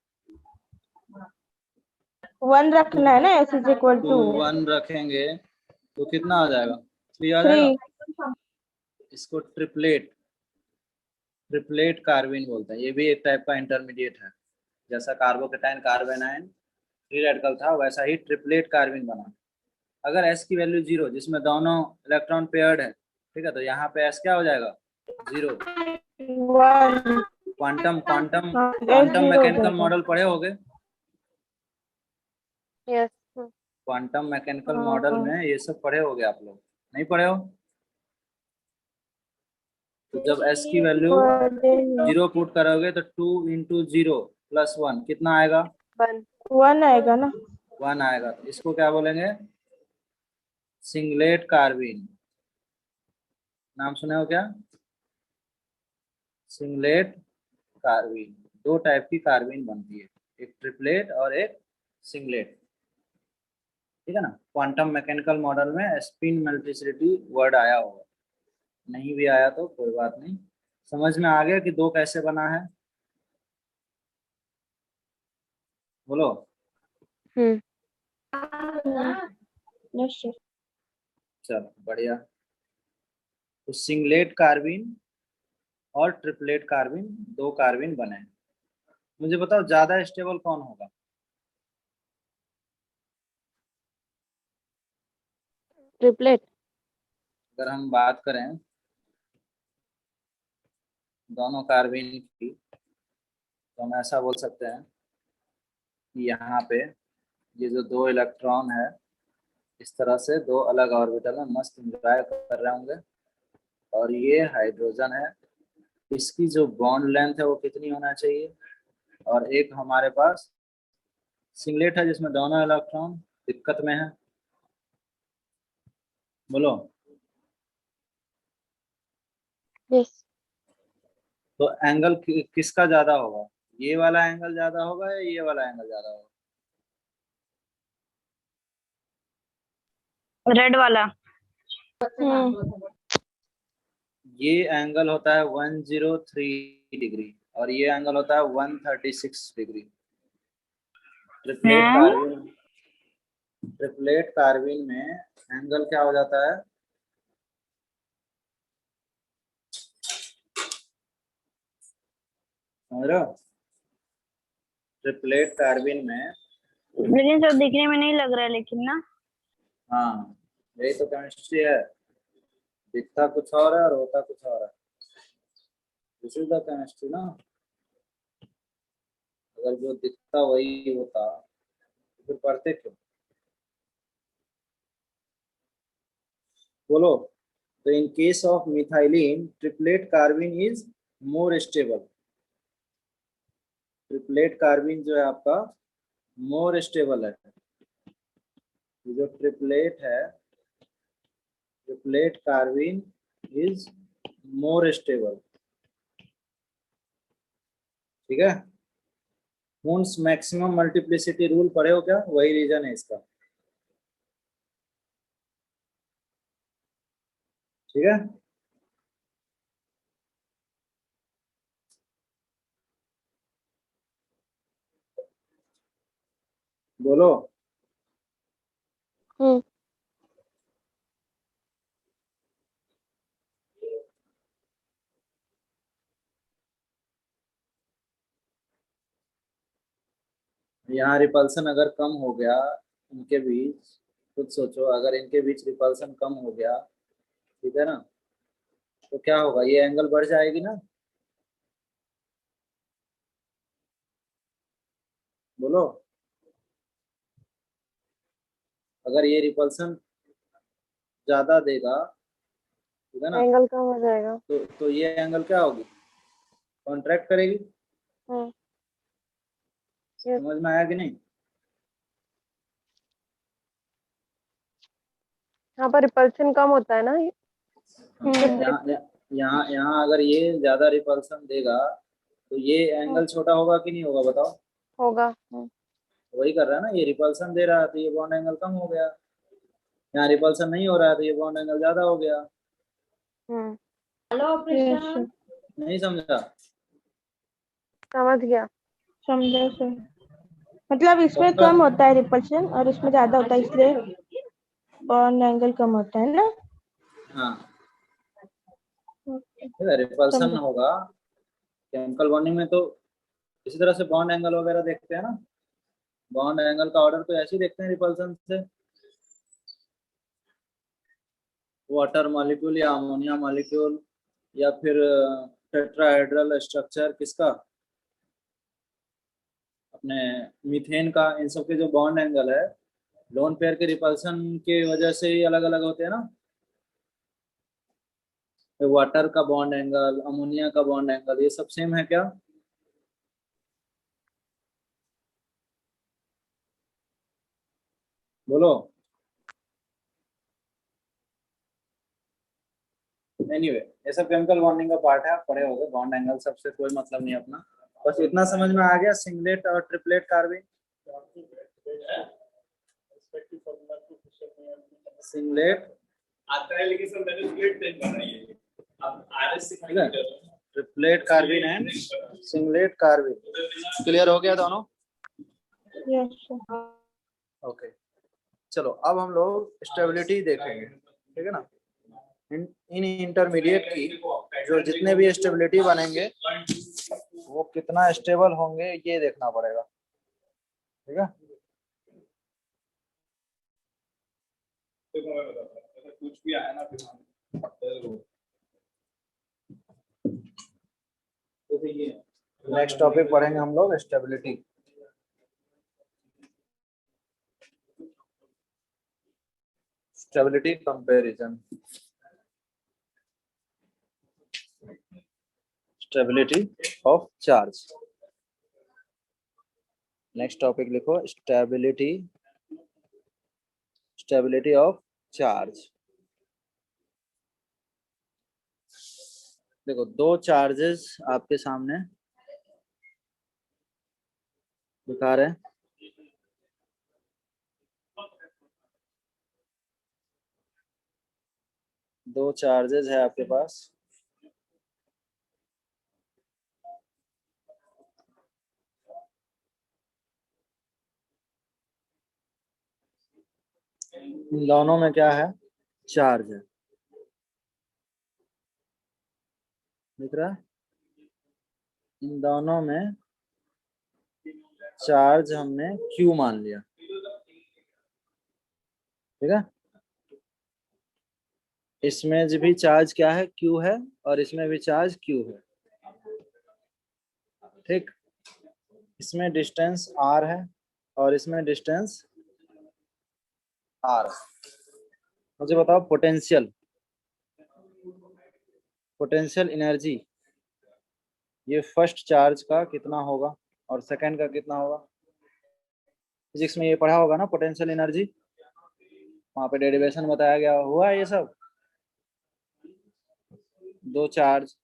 1 रखना है ना, s इज इक्वल तो टू 1 रखेंगे तो कितना आ जाएगा, 3 आ जाएगा। 3। इसको ट्रिपलेट कार्बिन बोलते हैं, ये भी एक टाइप का इंटरमीडिएट है। जैसा कार्बोकेटाइन कार्बेनाइन 3 रेडिकल था, वैसा ही ट्रिपलेट कार्बिन बना। अगर s की वैल्यू 0, जिसमें दोनों इलेक्ट्रॉन पेयर्ड है, ठीक है, तो यहाँ पे s क्या हो जाएगा, 0। 1 क्वांटम क्वांटम s क्वांटम 0 हो मैकेनिकल जाएगा। मॉडल पढ़े होगे, यस। क्वांटम मैकेनिकल मॉडल हाँ। में ये सब पढ़े होगे आप लोग, नहीं पढ़े हो, तो जब s की वैल्यू 0 पुट करोगे तो 2 इंटू 0 प्लस 1 कितना आएगा? 1 आएगा ना। 1 आएगा। तो इसको क्या बोलेंगे? सिंगलेट कार्बिन। नाम सुने हो क्या? सिंगलेट कार्बिन। दो टाइप की कार्बिन बनती है, एक ट्रिपलेट और एक सिंगलेट। ठीक है ना। क्वांटम मैकेनिकल मॉडल में स्पिन मल्टीप्लिसिटी वर्ड आया होगा, नहीं भी आया तो कोई बात नहीं। समझ में आ गया कि दो कैसे बना है? बोलो। हम्म यस सर। चलो बढ़िया। तो सिंगलेट कार्बिन और ट्रिपलेट कार्बिन, दो कार्बिन बने। मुझे बताओ ज्यादा स्टेबल कौन होगा? ट्रिपलेट। अगर हम बात करें दोनों कार्बिन की, तो हम ऐसा बोल सकते हैं कि यहाँ पे ये जो दो इलेक्ट्रॉन है, इस तरह से दो अलग ऑर्बिटल में मस्त एंजॉय कर रहे होंगे, और ये हाइड्रोजन है। इसकी जो बॉन्ड लेंथ है वो कितनी होना चाहिए? और एक हमारे पास सिंगलेट है जिसमें दोनों इलेक्ट्रॉन दिक्कत में है। बोलो। यस। तो एंगल किसका ज्यादा होगा? ये वाला एंगल ज्यादा होगा या ये वाला एंगल ज्यादा होगा? रेड वाला। ये एंगल होता है 103 डिग्री और ये एंगल होता है 136 डिग्री। ट्रिपलेट कार्बिन में एंगल क्या हो जाता है? समझ रहे हो? ट्रिपलेट कार्बिन में, लेकिन सब दिखने में नहीं लग रहा है लेकिन ना। हाँ यही तो केमिस्ट्री है, दिखता कुछ और है और होता कुछ और है। दिस इज द केमिस्ट्री ना। अगर जो दिखता वही होता तो फिर पढ़ते क्यों? बोलो। तो in case of methylene triplet carbene is more stable. Triplet carbene जो है आपका मोर स्टेबल है। ये जो ट्रिपलेट है, triplet carbene is more stable. ठीक है। वुंस मैक्सिमम मल्टीप्लिसिटी रूल पढ़े हो क्या? वही रीजन है इसका। ठीक है। बोलो। हम्म यहाँ रिपल्सन अगर कम हो गया इनके बीच, खुद सोचो, अगर इनके बीच रिपल्सन कम हो गया, ठीक है ना, तो क्या होगा? ये एंगल बढ़ जाएगी ना। बोलो। अगर ये रिपल्सन ज्यादा देगा, ठीक है ना, एंगल कम हो जाएगा। तो ये एंगल क्या होगी? कॉन्ट्रैक्ट करेगी। हम्म यस। समझ में आया कि नहीं? यहाँ पर रिपल्शन कम होता है ना। यहाँ यहाँ यहाँ अगर ये ज्यादा रिपल्सन देगा तो ये एंगल छोटा होगा कि नहीं होगा? बताओ। होगा। वही कर रहा है ना, ये रिपल्सन दे रहा है तो ये बॉन्ड एंगल कम हो गया। यहाँ रिपल्सन नहीं हो रहा है तो ये बॉन्ड एंगल ज्यादा हो गया। हम्म Yes, नहीं समझा? समझ गया। समझा सर। मतलब इसमें पक्का? कम होता है रिपल्शन और इसमें ज्यादा होता है, इसलिए बॉन्ड एंगल कम होता है ना। हाँ। Okay, रिपल्सन समझा। होगा केमिकल बॉन्डिंग में तो इसी तरह से बॉन्ड एंगल वगैरह देखते हैं ना। बॉन्ड एंगल का ऑर्डर तो ऐसे ही देखते हैं रिपल्सन से। वाटर मॉलिक्यूल या अमोनिया मॉलिक्यूल या फिर टेट्राहेड्रल स्ट्रक्चर किसका? अपने मीथेन का। इन सब के जो बॉन्ड एंगल है लोन पेयर के रिपल्सन के वजह से ही अलग अलग होते हैं ना। वाटर का बॉन्ड एंगल, अमोनिया का बॉन्ड एंगल, ये सब सेम है क्या? बोलो। एनीवे ये सब केमिकल बॉन्डिंग का पार्ट है, आप पढ़े होगे, बॉन्ड एंगल सबसे कोई मतलब नहीं अपना। बस इतना समझ में आ गया, सिंगलेट और ट्रिपलेट कार्बन। सिंगलेट आता है लेकिन सर मैंने स्प्लिट नहीं बना ये। अब आरएस से ठीक है, triplet carbon and singlet carbon. Clear हो गया दोनों? Yes sir. ओके चलो अब हम लोग स्टेबिलिटी देखेंगे, ठीक है ना। इन इंटरमीडिएट की जो जितने भी स्टेबिलिटी बनेंगे वो कितना स्टेबल होंगे ये देखना पड़ेगा, ठीक है। कुछ भी आया ना फिर नेक्स्ट टॉपिक पढ़ेंगे हम लोग stability. Stability comparison, stability of charge. Next topic लिखो स्टेबिलिटी, स्टेबिलिटी ऑफ चार्ज। देखो दो चार्जेस आपके सामने दिखा रहे हैं, दो चार्जेस है आपके पास, इन दोनों में क्या है? चार्ज है, दिख रहा है? इन दोनों में चार्ज हमने Q मान लिया, ठीक है। इसमें भी चार्ज क्या है? Q है, और इसमें भी चार्ज Q है, ठीक। इसमें डिस्टेंस R है और इसमें डिस्टेंस R। मुझे बताओ पोटेंशियल, पोटेंशियल एनर्जी ये फर्स्ट चार्ज का कितना होगा और सेकंड का कितना होगा? फिजिक्स में ये पढ़ा होगा ना पोटेंशियल एनर्जी, वहां पे डेरिवेशन बताया गया हुआ है ये सब। दो चार्ज,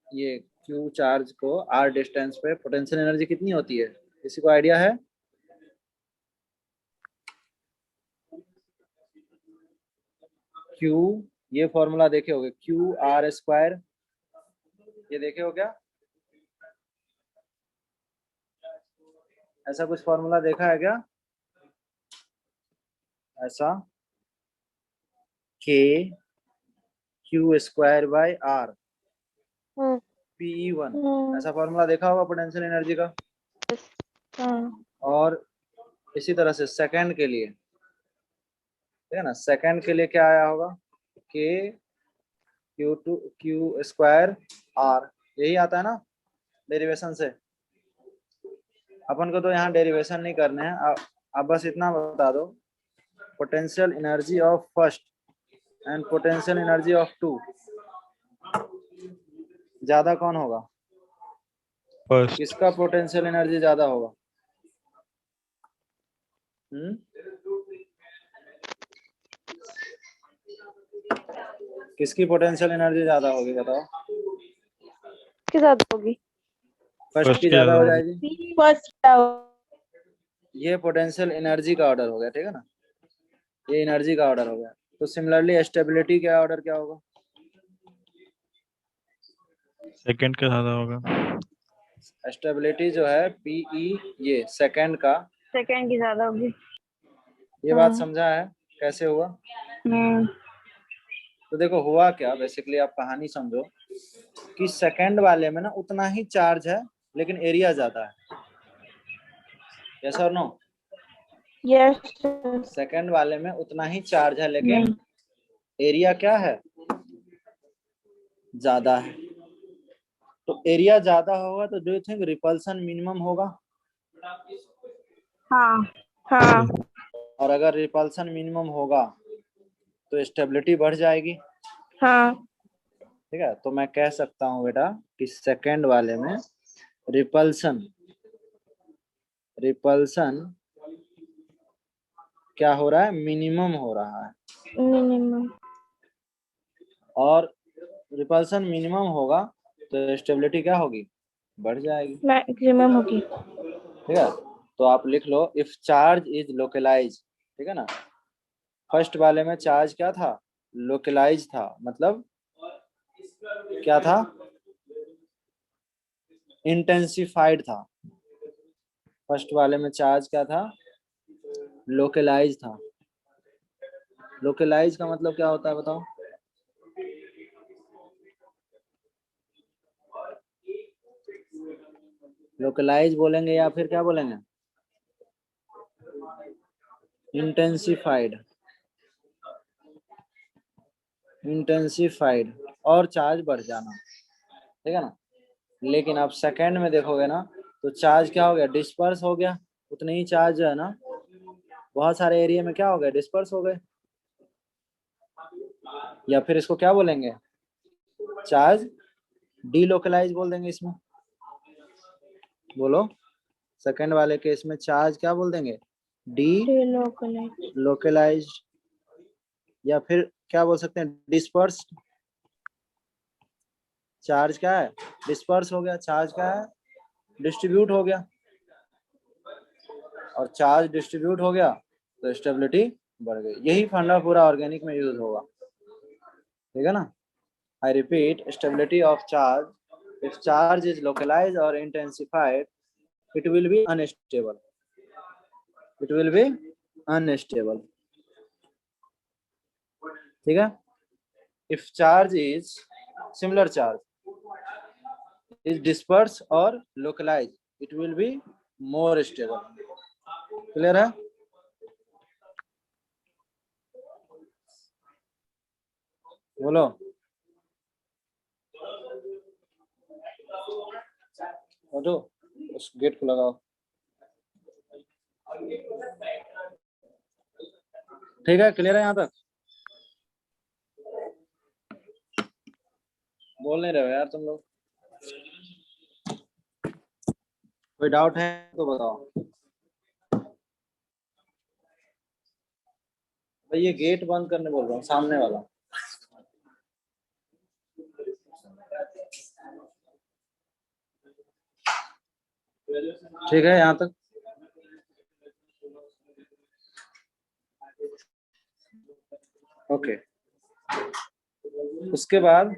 ये Q चार्ज को R डिस्टेंस पे पोटेंशियल एनर्जी कितनी होती है, किसी को आइडिया है? Q, ये फॉर्मूला देखे होगे, QR², ये देखे हो क्या? ऐसा कुछ फॉर्मूला देखा है क्या? ऐसा KQ²/R PE1, ऐसा फॉर्मूला देखा होगा पोटेंशियल एनर्जी का। और इसी तरह से सेकंड के लिए, ठीक है ना, सेकंड के लिए क्या आया होगा? KQ²R, यही आता है ना डेरिवेशन से। अपन को तो यहाँ डेरिवेशन नहीं करने हैं, अब बस इतना बता दो, potential energy of first and potential energy of two ज्यादा कौन होगा? फर्स्ट। किसका पोटेंशियल एनर्जी ज्यादा होगा? किसकी पोटेंशियल एनर्जी ज्यादा होगी बताओ? किसकी ज्यादा होगी? फर्स्ट की ज्यादा हो जाएगी। फर्स्ट ये पोटेंशियल एनर्जी का ऑर्डर हो गया, ठीक है ना, ये एनर्जी का ऑर्डर हो गया। तो सिमिलरली स्टेबिलिटी का ऑर्डर क्या होगा? सेकंड का ज्यादा होगा। स्टेबिलिटी जो है PE, ये सेकंड का, सेकंड की ज्यादा होगी। ये बात समझा है कैसे हुआ? तो देखो हुआ क्या, बेसिकली आप कहानी समझो कि सेकंड वाले में ना उतना ही चार्ज है लेकिन एरिया ज्यादा है, यस और नो? यस सेकंड वाले में उतना ही चार्ज है लेकिन एरिया क्या है? ज्यादा है। तो एरिया ज्यादा होगा तो do you think repulsion minimum होगा? हाँ हाँ और अगर रिपल्सन मिनिमम होगा तो स्टेबिलिटी बढ़ जाएगी, हाँ ठीक है, तो मैं कह सकता हूँ बेटा कि सेकंड वाले में रिपल्सन रिपल्सन क्या हो रहा है, मिनिमम हो रहा है, मिनिमम और रिपल्सन मिनिमम होगा तो स्टेबिलिटी क्या होगी, बढ़ जाएगी। मैक्सिमम होगी। ठीक है, तो आप लिख लो इफ चार्ज इज लोकलाइज, ठीक है ना। फर्स्ट वाले में चार्ज क्या था, लोकलाइज था, मतलब क्या था, इंटेंसिफाइड था। फर्स्ट वाले में चार्ज क्या था, लोकलाइज था। लोकलाइज का मतलब क्या होता है बताओ। लोकलाइज बोलेंगे या फिर क्या बोलेंगे, इंटेंसिफाइड। इंटेंसिफाइड और चार्ज बढ़ जाना, ठीक है ना। लेकिन आप सेकंड में देखोगे ना तो चार्ज क्या हो गया, डिस्पर्स हो गया। उतने ही चार्ज जो है ना बहुत सारे एरिया में क्या हो गए, डिस्पर्स हो गए, या फिर इसको क्या बोलेंगे, चार्ज डीलोकलाइज बोल देंगे इसमें। बोलो, सेकंड वाले केस में चार्ज क्या बोल देंगे, डी लोकलाइज। लोकलाइज, या फिर क्या बोल सकते हैं, डिस्पर्स। चार्ज क्या है, डिस्पर्स हो गया, चार्ज क्या है, डिस्ट्रीब्यूट हो गया, और चार्ज डिस्ट्रीब्यूट हो गया तो स्टेबिलिटी बढ़ गई। यही फंडा पूरा ऑर्गेनिक में यूज होगा, ठीक है ना। I repeat, stability of charge, if charge is localise और intensified it will be unstable, it will be unstable, ठीक है। if charge is similar charge is dispersed or localized it will be more stable, clear है। बोलो, उठो, उस gate को लगाओ। ठीक है, क्लियर है यहाँ तक। बोल नहीं रहे हो यार तुम लोग, कोई डाउट है तो बताओ। भाई ये गेट बंद करने बोल रहा हूँ, सामने वाला। ठीक है यहाँ तक। ओके, उसके बाद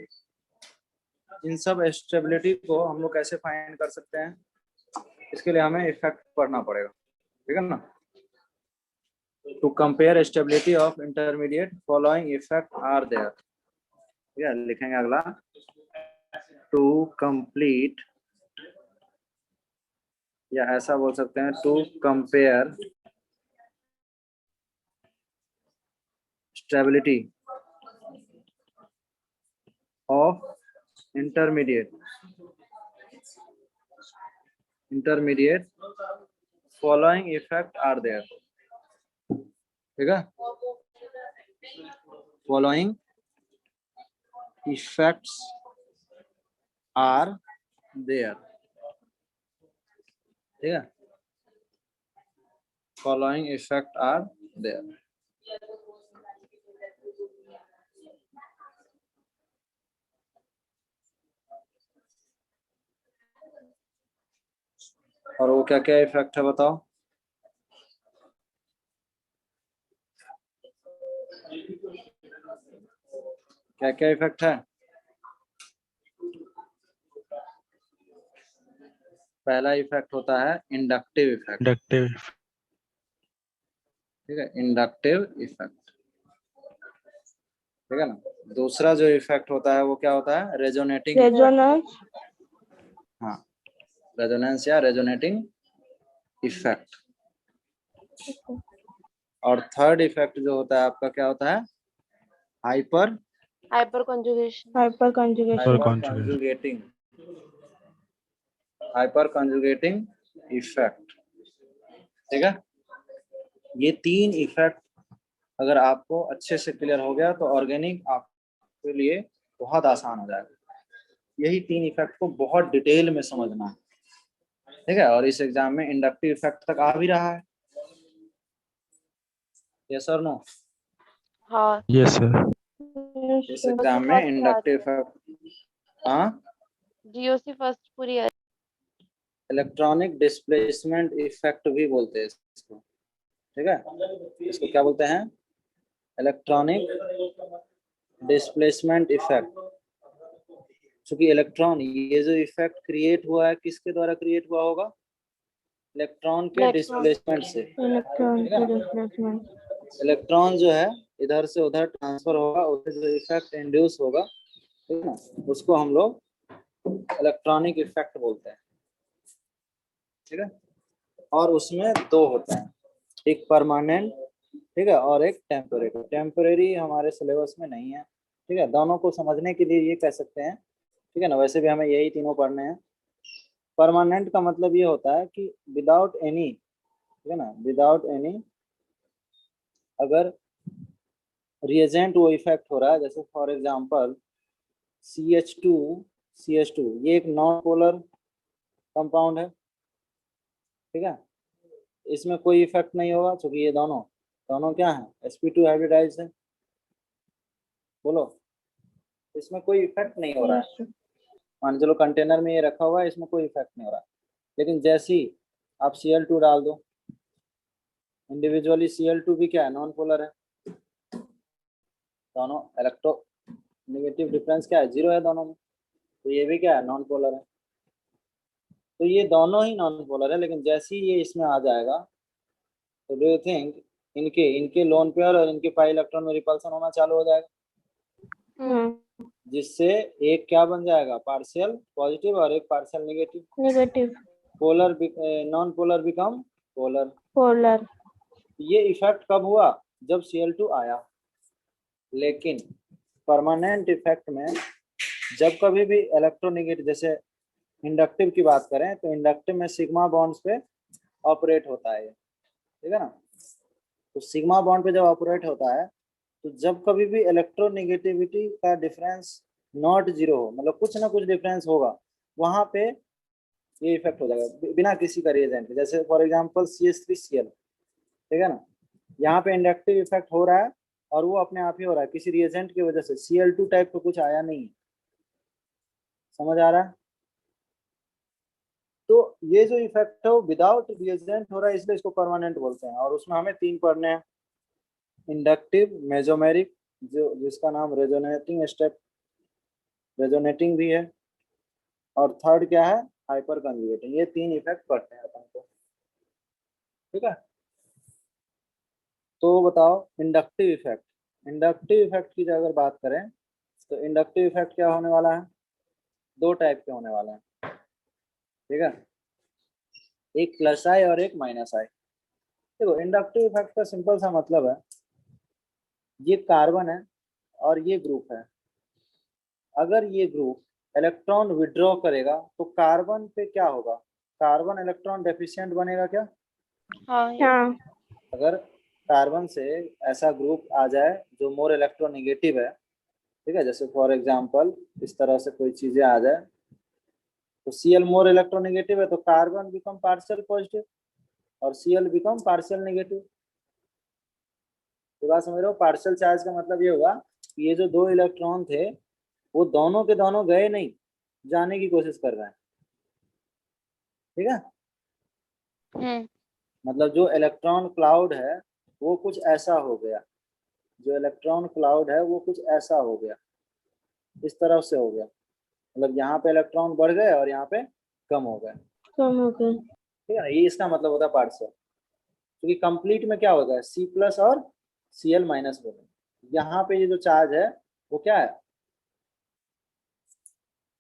इन सब स्टेबिलिटी को हम लोग कैसे फाइंड कर सकते हैं, इसके लिए हमें इफेक्ट पढ़ना पड़ेगा, ठीक है ना। To compare stability of intermediate following effect are there, ठीक है, लिखेंगे अगला, टू कंप्लीट, या ऐसा बोल सकते हैं to compare stability of intermediate following effect are there, ठीक है। फॉलोइंग इफेक्ट्स आर देयर, ठीक है, फॉलोइंग इफेक्ट आर देयर। और वो क्या क्या इफेक्ट है बताओ। क्या क्या इफेक्ट है। पहला इफेक्ट होता है इंडक्टिव इफेक्ट, इंडक्टिव ठीक है, इंडक्टिव इफेक्ट, ठीक है ना। दूसरा जो इफेक्ट होता है वो क्या होता है, रेजोनेटिंग, रेजोनेंस। हाँ, रेजोनेंस या रेजोनेटिंग इफेक्ट। और थर्ड इफेक्ट जो होता है आपका क्या होता है, hyper hyperconjugation. Hyperconjugation. Conjugating, hyperconjugating effect, ठीक है। ये तीन इफेक्ट अगर आपको अच्छे से क्लियर हो गया तो ऑर्गेनिक आप के लिए बहुत आसान हो जाएगा। यही 3 इफेक्ट को बहुत डिटेल में समझना है, ठीक है। और इस एग्जाम में इंडक्टिव इफेक्ट तक आ भी रहा है, यस और नो? हाँ यस सर। इस एग्जाम में इंडक्टिव इफेक्ट, हाँ, जीओसी फर्स्ट पूरी है। इलेक्ट्रॉनिक डिस्प्लेसमेंट इफेक्ट भी बोलते हैं इसको, ठीक है। इसको क्या बोलते हैं? Electronic displacement effect. क्योंकि इलेक्ट्रॉन, ये जो इफेक्ट क्रिएट हुआ है किसके द्वारा क्रिएट हुआ होगा? इलेक्ट्रॉन के इलेक्ट्रॉन। डिस्प्लेसमेंट से, इलेक्ट्रॉन ठीक है के ना। डिस्प्लेसमेंट। इलेक्ट्रॉन जो है इधर से उधर ट्रांसफर होगा, उससे जो इफेक्ट इंड्यूस होगा, ठीक है ना, उसको हम लोग इलेक्ट्रॉनिक इफेक्ट बोलते हैं, ठीक है। और उसमें 2 होते हैं, एक परमानेंट, ठीक है, और एक टेम्परेरी। टेम्परेरी हमारे सिलेबस में नहीं है, ठीक है। दोनों को समझने के लिए ये कह सकते हैं, ठीक है ना, वैसे भी हमें यही तीनों पढ़ने हैं। परमानेंट का मतलब ये होता है कि विदाउट एनी, ठीक है ना, विदाउट एनी, अगर रिएजेंट वो इफेक्ट हो रहा है, जैसे फॉर एग्जांपल CH2, CH2 ये एक नॉन पोलर कंपाउंड है, ठीक है। इसमें कोई इफेक्ट नहीं होगा क्योंकि ये दोनों दोनों क्या है? sp2 हाइब्रिडाइज है, बोलो। इसमें कोई इफेक्ट नहीं हो रहा है, मान चलो कंटेनर में ये रखा हुआ है, इसमें कोई इफेक्ट नहीं हो रहा है। लेकिन जैसे ही आप Cl2 डाल दो, इंडिविजुअली Cl2 भी क्या है? नॉन पोलर है, दोनों इलेक्ट्रो नेगेटिव डिफरेंस क्या है? 0 है दोनों में, तो ये भी क्या है? नॉन पोलर है। तो ये दोनों ही नॉन पोलर है, लेकिन जैसे ही ये इसमें आ जाएगा, तो डू यू थिंक इनके इनके लोन पेयर और इनके पाई इलेक्ट्रॉन में रिपल्सन होना चालू हो जाएगा, जिससे एक क्या बन जाएगा? पार्शियल पॉजिटिव और एक partial negative. Negative. Polar non polar become polar. Polar. ये इफेक्ट कब हुआ? जब Cl2 आया। लेकिन परमानेंट इफेक्ट में जब कभी भी इलेक्ट्रोनेगेटिव, जैसे इंडक्टिव की बात करें तो इंडक्टिव में सिग्मा बॉन्ड्स पे ऑपरेट होता है, ठीक है ना। तो सिग्मा बॉन्ड पे जब ऑपरेट होता है, तो जब कभी भी इलेक्ट्रोनेगेटिविटी का डिफरेंस नॉट 0 हो, मतलब कुछ ना कुछ डिफरेंस होगा, वहां पे ये इफेक्ट हो जाएगा बिना किसी का रिएजेंट के। जैसे फॉर एग्जांपल CH3Cl, ठीक है ना, यहाँ पे इंडक्टिव इफेक्ट हो रहा है और वो अपने आप ही हो रहा है किसी रिएजेंट की वजह से। Cl2 टाइप का कुछ आया नहीं है, समझ आ रहा है? तो ये जो इफेक्ट है वो विदाउट रिएजेंट हो रहा है, इसलिए इसको परमानेंट बोलते हैं। और उसमें हमें 3 पढ़ने हैं, इंडक्टिव, मेसोमेरिक, जो जिसका नाम रेजोनेटिंग स्टेप, रेजोनेटिंग भी है, और थर्ड क्या है? हाइपर कंजुगेटिंग। ये 3 इफेक्ट पढ़ते हैं अपन को, ठीक है। तो बताओ इंडक्टिव इफेक्ट। इंडक्टिव इफेक्ट की अगर बात करें तो इंडक्टिव इफेक्ट क्या होने वाला है? 2 टाइप के होने वाले हैं, ठीक है। एक प्लस आई और एक माइनस आई। देखो इंडक्टिव इफेक्ट का सिंपल सा मतलब है, ये कार्बन है और ये ग्रुप है। अगर ये ग्रुप इलेक्ट्रॉन विड्रॉ करेगा तो कार्बन पे क्या होगा? कार्बन इलेक्ट्रॉन डेफिशिएंट बनेगा क्या? हाँ हाँ। अगर कार्बन से ऐसा ग्रुप आ जाए जो मोर इलेक्ट्रोनेगेटिव है, ठीक है, जैसे फॉर एग्जांपल इस तरह से कोई चीजें आ जाए, तो Cl मोर इलेक्ट्रोनेगेटिव है तो कार्बन बिकम पार्शियल पॉजिटिव और Cl बिकम पार्शियल नेगेटिव। ये बात समझ रहे हो? पार्शियल चार्ज का मतलब ये हुआ कि ये जो 2 इलेक्ट्रॉन थे वो दोनों के दोनों गए नहीं, जाने की कोशिश कर रहे हैं, ठीक है। मतलब जो इलेक्ट्रॉन क्लाउड है वो कुछ ऐसा हो गया, जो इलेक्ट्रॉन क्लाउड है वो कुछ ऐसा हो गया, इस तरफ से हो गया। मतलब यहाँ पे इलेक्ट्रॉन बढ़ गए और यहाँ पे कम हो गए, कम हो गए। ठीक है ना। ये इसका मतलब होता है पार्शियल। क्योंकि कंप्लीट में क्या होगा? C+ और Cl- होगा। यहाँ पे ये जो चार्ज है वो क्या है?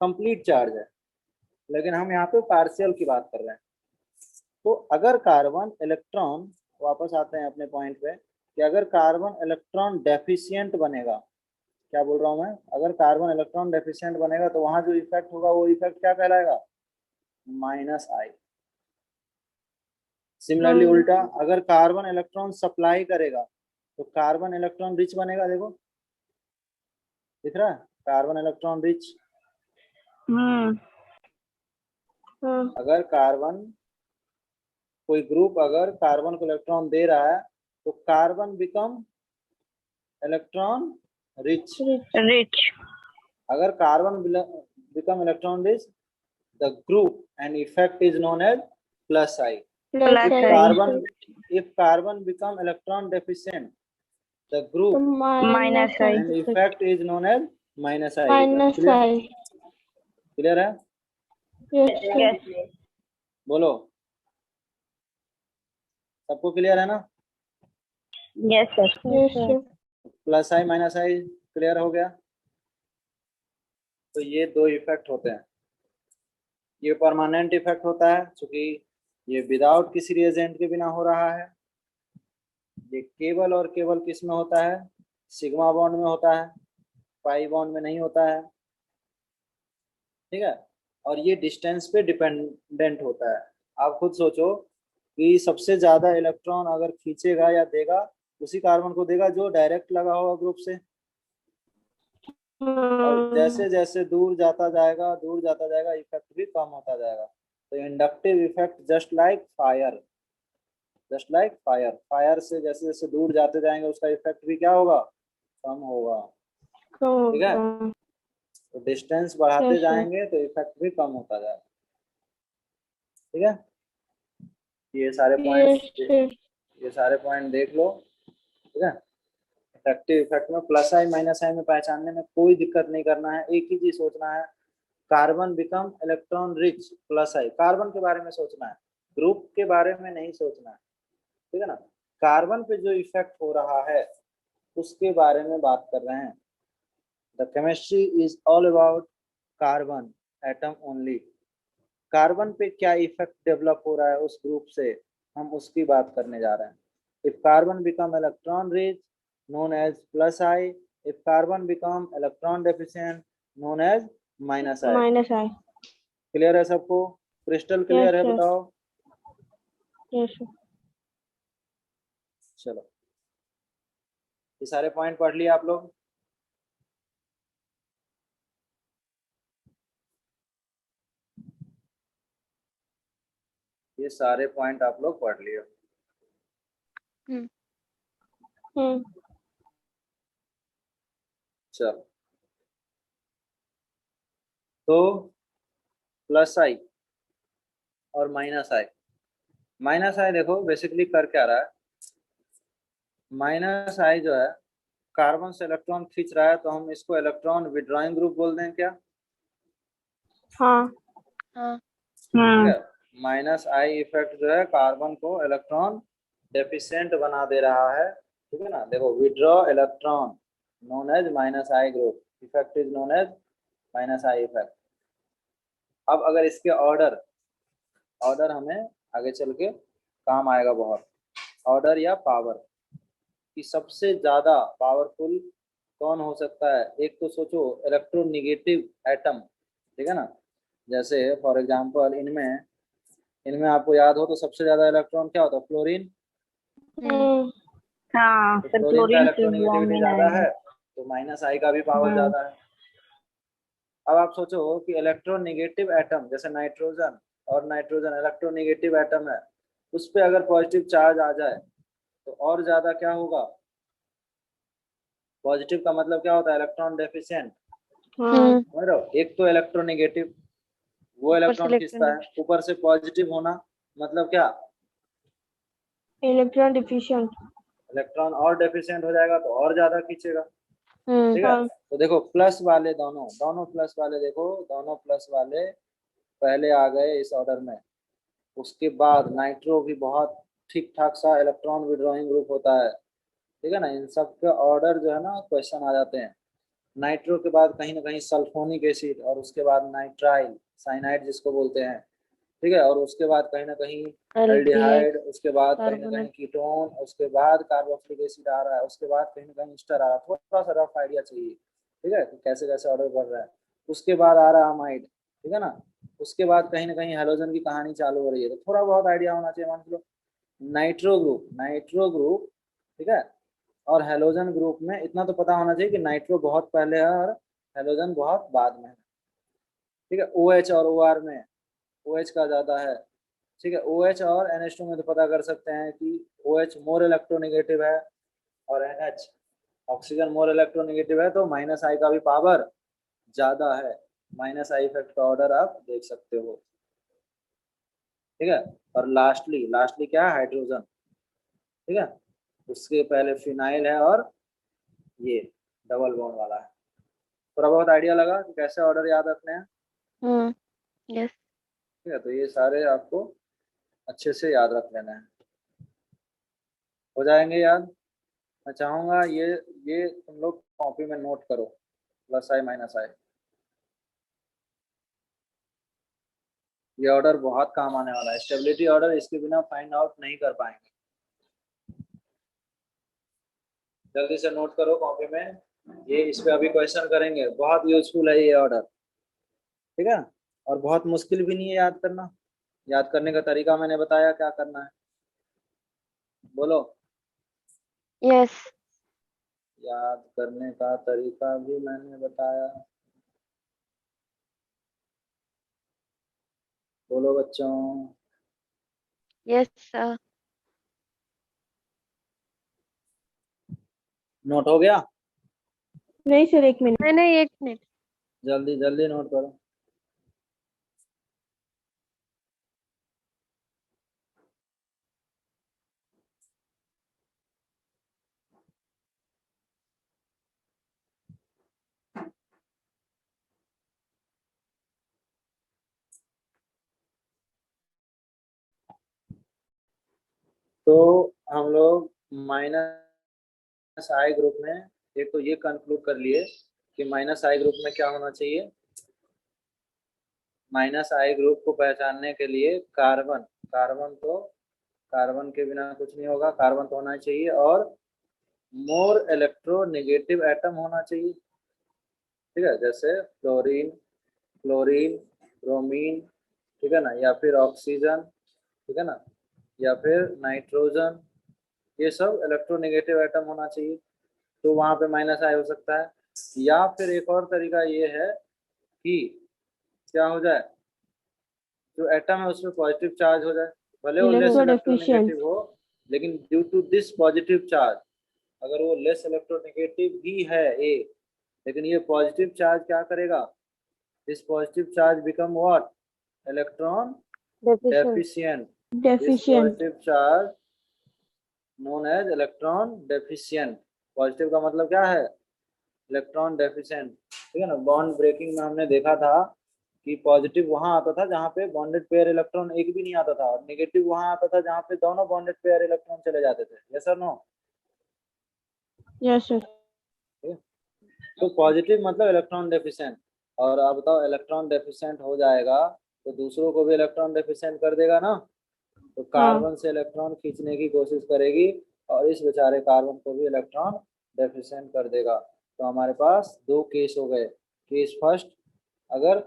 कंप्लीट चार्ज है। लेकिन हम यहाँ पे पार्शियल की बात कर रहे हैं। तो अगर कार्बन इलेक्ट्रॉन, वापस आते हैं अपने पॉइंट पे, कि अगर कार्बन इलेक्ट्रॉन डेफिशिएंट बनेगा, क्या बोल रहा हूँ मैं? अगर कार्बन इलेक्ट्रॉन डेफिशिएंट बनेगा तो वहां जो इफेक्ट होगा वो इफेक्ट क्या कहलाएगा? -I। सिमिलरली उल्टा, अगर कार्बन इलेक्ट्रॉन सप्लाई करेगा तो कार्बन इलेक्ट्रॉन रिच बनेगा। देखो दिख रहा है, कार्बन इलेक्ट्रॉन रिच। अगर कार्बन, कोई ग्रुप अगर कार्बन को इलेक्ट्रॉन दे रहा है तो कार्बन बिकम इलेक्ट्रॉन रिच। अगर carbon become electron rich, the group and effect is known as plus I. If carbon become electron deficient, the group and effect is known as minus I. Clear है? बोलो, सबको clear है ना? Plus I minus I clear हो गया। तो ये दो इफेक्ट होते हैं। ये परमानेंट इफेक्ट होता है क्योंकि ये विदाउट किसी रिएजेंट के बिना हो रहा है। ये केवल और केवल किस में होता है? सिग्मा बॉन्ड में होता है, पाई बॉन्ड में नहीं होता है। ठीक है, और ये डिस्टेंस पे डिपेंडेंट होता है। आप खुद सोचो कि सबसे ज्यादा इलेक्ट्रॉन अगर खींचेगा या देगा उसी कार्बन को देगा जो डायरेक्ट लगा होगा ग्रुप से, और जैसे जैसे दूर जाता जाएगा इफेक्ट भी कम होता जाएगा। तो inductive effect just like fire, fire से जैसे जैसे दूर जाते जाएंगे उसका इफेक्ट भी क्या होगा? कम होगा। ठीक है, तो डिस्टेंस बढ़ाते जाएंगे तो इफेक्ट भी कम होता जाएगा। ठीक है, ये सारे पॉइंट देख लो। ठीक है, इफेक्टिव इफेक्ट में प्लस आई माइनस आई में पहचानने में कोई दिक्कत नहीं करना है। एक ही चीज सोचना है, carbon become electron rich plus I. Carbon के बारे में सोचना है, ग्रुप के बारे में नहीं सोचना है। ठीक है ना, कार्बन पे जो इफेक्ट हो रहा है उसके बारे में बात कर रहे हैं। The chemistry is all about carbon atom only. Carbon पे क्या इफेक्ट डेवलप हो रहा है उस ग्रुप से, हम उसकी बात करने जा रहे हैं। If carbon become electron rich known as plus I, if carbon become electron deficient known as minus I. Clear है सबको? क्रिस्टल क्लियर है? बताओ। चलो, ये सारे पॉइंट पढ़ लिए आप लोग? ये सारे पॉइंट आप लोग पढ़ लिए? चलो, तो प्लस आई और माइनस आई देखो बेसिकली कर क्या रहा है। माइनस आई जो है कार्बन से इलेक्ट्रॉन खींच रहा है, तो हम इसको इलेक्ट्रॉन विड्रॉइंग ग्रुप बोल दें क्या? हाँ। ठीक है, माइनस आई इफेक्ट जो है कार्बन को इलेक्ट्रॉन डेफिशिएंट बना दे रहा है। ठीक है ना, देखो withdraw electron known as minus I group, effect is known as minus I effect। अब अगर इसके ऑर्डर हमें आगे चल के काम आएगा बहुत, ऑर्डर या पावर कि सबसे ज्यादा पावरफुल कौन हो सकता है। एक तो सोचो इलेक्ट्रोनेगेटिव एटम, ठीक है ना, जैसे फॉर एग्जांपल इनमें आपको याद हो तो सबसे ज्यादा इलेक्ट्रॉन क्या होता है? फ्लोरीन। हाँ, तो फ्लोरीन का इलेक्ट्रोनेगेटिविटी ज्यादा है तो माइनस आई का भी पावर ज्यादा है। अब आप सोचो कि इलेक्ट्रोनेगेटिव एटम जैसे नाइट्रोजन इलेक्ट्रोनेगेटिव एटम है, उस पर अगर पॉजिटिव चार्ज आ जाए तो और ज्यादा क्या होगा? पॉजिटिव का मतलब क्या होता है? Electron deficient. समझ रहे हो? एक तो इलेक्ट्रोनेगेटिव वो इलेक्ट्रॉन खींचता है, ऊपर से पॉजिटिव होना मतलब क्या? Electron deficient. इलेक्ट्रॉन और डेफिशिएंट हो जाएगा तो और ज्यादा खींचेगा। ठीक है, तो देखो प्लस वाले दोनों प्लस वाले, देखो दोनों प्लस वाले पहले आ गए इस ऑर्डर में। उसके बाद नाइट्रो भी बहुत ठीक ठाक सा इलेक्ट्रॉन विड्रॉइंग ग्रुप होता है। ठीक है ना, इन सब के ऑर्डर जो है ना क्वेश्चन आ जाते हैं। नाइट्रो के बाद कहीं ना कहीं सल्फोनिक एसिड, और उसके बाद नाइट्राइल साइनाइड जिसको बोलते हैं। ठीक है, और उसके बाद कहीं ना कहीं एल्डिहाइड, उसके बाद कहीं ना कहीं कीटोन, उसके बाद कार्बोक्सिलिक एसिड आ रहा है, उसके बाद कहीं ना कहीं ईस्टर आ रहा है। थोड़ा सा रफ आइडिया चाहिए, ठीक है, कैसे कैसे ऑर्डर बढ़ रहा है। उसके बाद आ रहा है अमाइड, ठीक है ना, उसके बाद कहीं ना कहीं हेलोजन की कहानी चालू हो रही है। तो थोड़ा बहुत आइडिया होना चाहिए। मान लो नाइट्रो ग्रुप, ठीक है, और हेलोजन ग्रुप में इतना तो पता होना चाहिए कि नाइट्रो बहुत पहले है और हेलोजन बहुत बाद में है। ठीक है, OH और OR में OH का ज्यादा है। ठीक है, OH और NH2 में तो पता कर सकते हैं कि OH मोर इलेक्ट्रोनेगेटिव है और NH ऑक्सीजन मोर इलेक्ट्रोनेगेटिव है, तो माइनस आई का भी पावर ज्यादा है। माइनस आई इफेक्ट का ऑर्डर आप देख सकते हो। ठीक है, और लास्टली क्या है, हाइड्रोजन। ठीक है, उसके पहले फिनाइल है और ये डबल बॉन्ड वाला है। थोड़ा बहुत आइडिया लगा कि कैसे ऑर्डर याद रखने हैं। यस। ठीक है, तो ये सारे आपको अच्छे से याद रख लेना है, हो जाएंगे याद। मैं चाहूंगा ये तुम लोग कॉपी में नोट करो, प्लस आई माइनस आई। ये ऑर्डर बहुत काम आने वाला है, स्टेबिलिटी ऑर्डर इसके बिना फाइंड आउट नहीं कर पाएंगे। जल्दी से नोट करो कॉपी में, ये इस पे अभी क्वेश्चन करेंगे, बहुत यूजफुल है ये ऑर्डर। ठीक है, और बहुत मुश्किल भी नहीं है याद करना। याद करने का तरीका मैंने बताया, क्या करना है बोलो। यस। याद करने का तरीका भी मैंने बताया, बोलो बच्चों। Yes sir. नोट हो गया? नहीं सर, 1 मिनट। नहीं नहीं, 1 मिनट। जल्दी जल्दी नोट करो। तो हम लोग माइनस आई ग्रुप में एक तो ये कंक्लूड कर लिए कि माइनस आई ग्रुप में क्या होना चाहिए। माइनस आई ग्रुप को पहचानने के लिए कार्बन कार्बन के बिना कुछ नहीं होगा, कार्बन तो होना चाहिए और मोर इलेक्ट्रोनेगेटिव एटम होना चाहिए। ठीक है, जैसे फ्लोरीन क्लोरीन ब्रोमीन, ठीक है ना, या फिर ऑक्सीजन, ठीक है ना, या फिर नाइट्रोजन, ये सब इलेक्ट्रोनेगेटिव एटम होना चाहिए, तो वहां पे माइनस आई हो सकता है। या फिर एक और तरीका ये है कि क्या हो जाए, जो एटम है उसमें पॉजिटिव चार्ज हो जाए, भले वो लेस इलेक्ट्रो डेफिशिएंट। इलेक्ट्रोनेगेटिव हो, लेकिन due to this positive charge, अगर वो लेस इलेक्ट्रोनेगेटिव भी है ए, लेकिन ये पॉजिटिव चार्ज क्या करेगा, this positive charge become what, electron deficient. deficient. This deficient. positive charge known as electron deficient. Positive का मतलब क्या है, इलेक्ट्रॉन डेफिशिएंट। ठीक है ना, बॉन्ड ब्रेकिंग में हमने देखा था कि पॉजिटिव वहां आता था जहां पे बॉन्डेड पेयर इलेक्ट्रॉन एक भी नहीं आता था, और नेगेटिव वहां आता था जहां पे दोनों बॉन्डेड पेयर इलेक्ट्रॉन चले जाते थे। यस और नो? Yes sir. तो पॉजिटिव मतलब इलेक्ट्रॉन डेफिशिएंट, और अब बताओ इलेक्ट्रॉन डेफिशिएंट हो जाएगा तो दूसरों को भी इलेक्ट्रॉन डेफिशिएंट कर देगा ना, तो कार्बन से इलेक्ट्रॉन खींचने की कोशिश करेगी और इस बेचारे कार्बन को भी इलेक्ट्रॉन डेफिशिएंट कर देगा। तो हमारे पास दो केस हो गए। केस फर्स्ट, अगर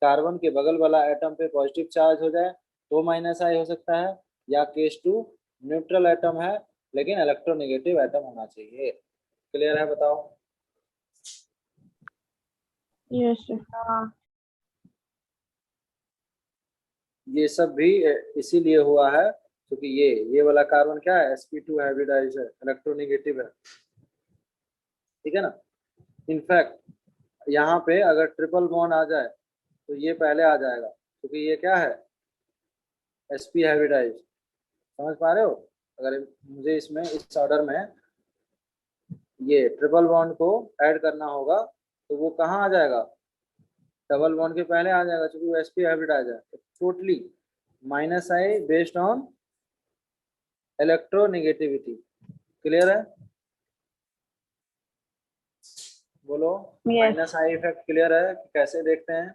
कार्बन के बगल वाला एटम पे पॉजिटिव चार्ज हो जाए तो माइनस आई हो सकता है, या केस टू, न्यूट्रल एटम है लेकिन इलेक्ट्रोनेगेटिव एटम होना चाहिए। क्लियर है, बताओ। Yes sir. ये सब भी इसीलिए हुआ है क्योंकि ये वाला कार्बन क्या है, sp2 हाइब्रिडाइज है, इलेक्ट्रोनेगेटिव है। ठीक है ना, इनफैक्ट यहाँ पे अगर ट्रिपल बॉन्ड आ जाए तो ये पहले आ जाएगा क्योंकि ये क्या है, sp हाइब्रिडाइज। समझ पा रहे हो? अगर मुझे इसमें इस ऑर्डर में ये ट्रिपल बॉन्ड को ऐड करना होगा तो वो कहाँ आ जाएगा, डबल बॉन्ड के पहले आ जाएगा क्योंकि वो sp हाइब्रिडाइज है। Totally minus I based on electronegativity. Clear है, बोलो। Yes. Minus I effect clear है कि कैसे देखते हैं,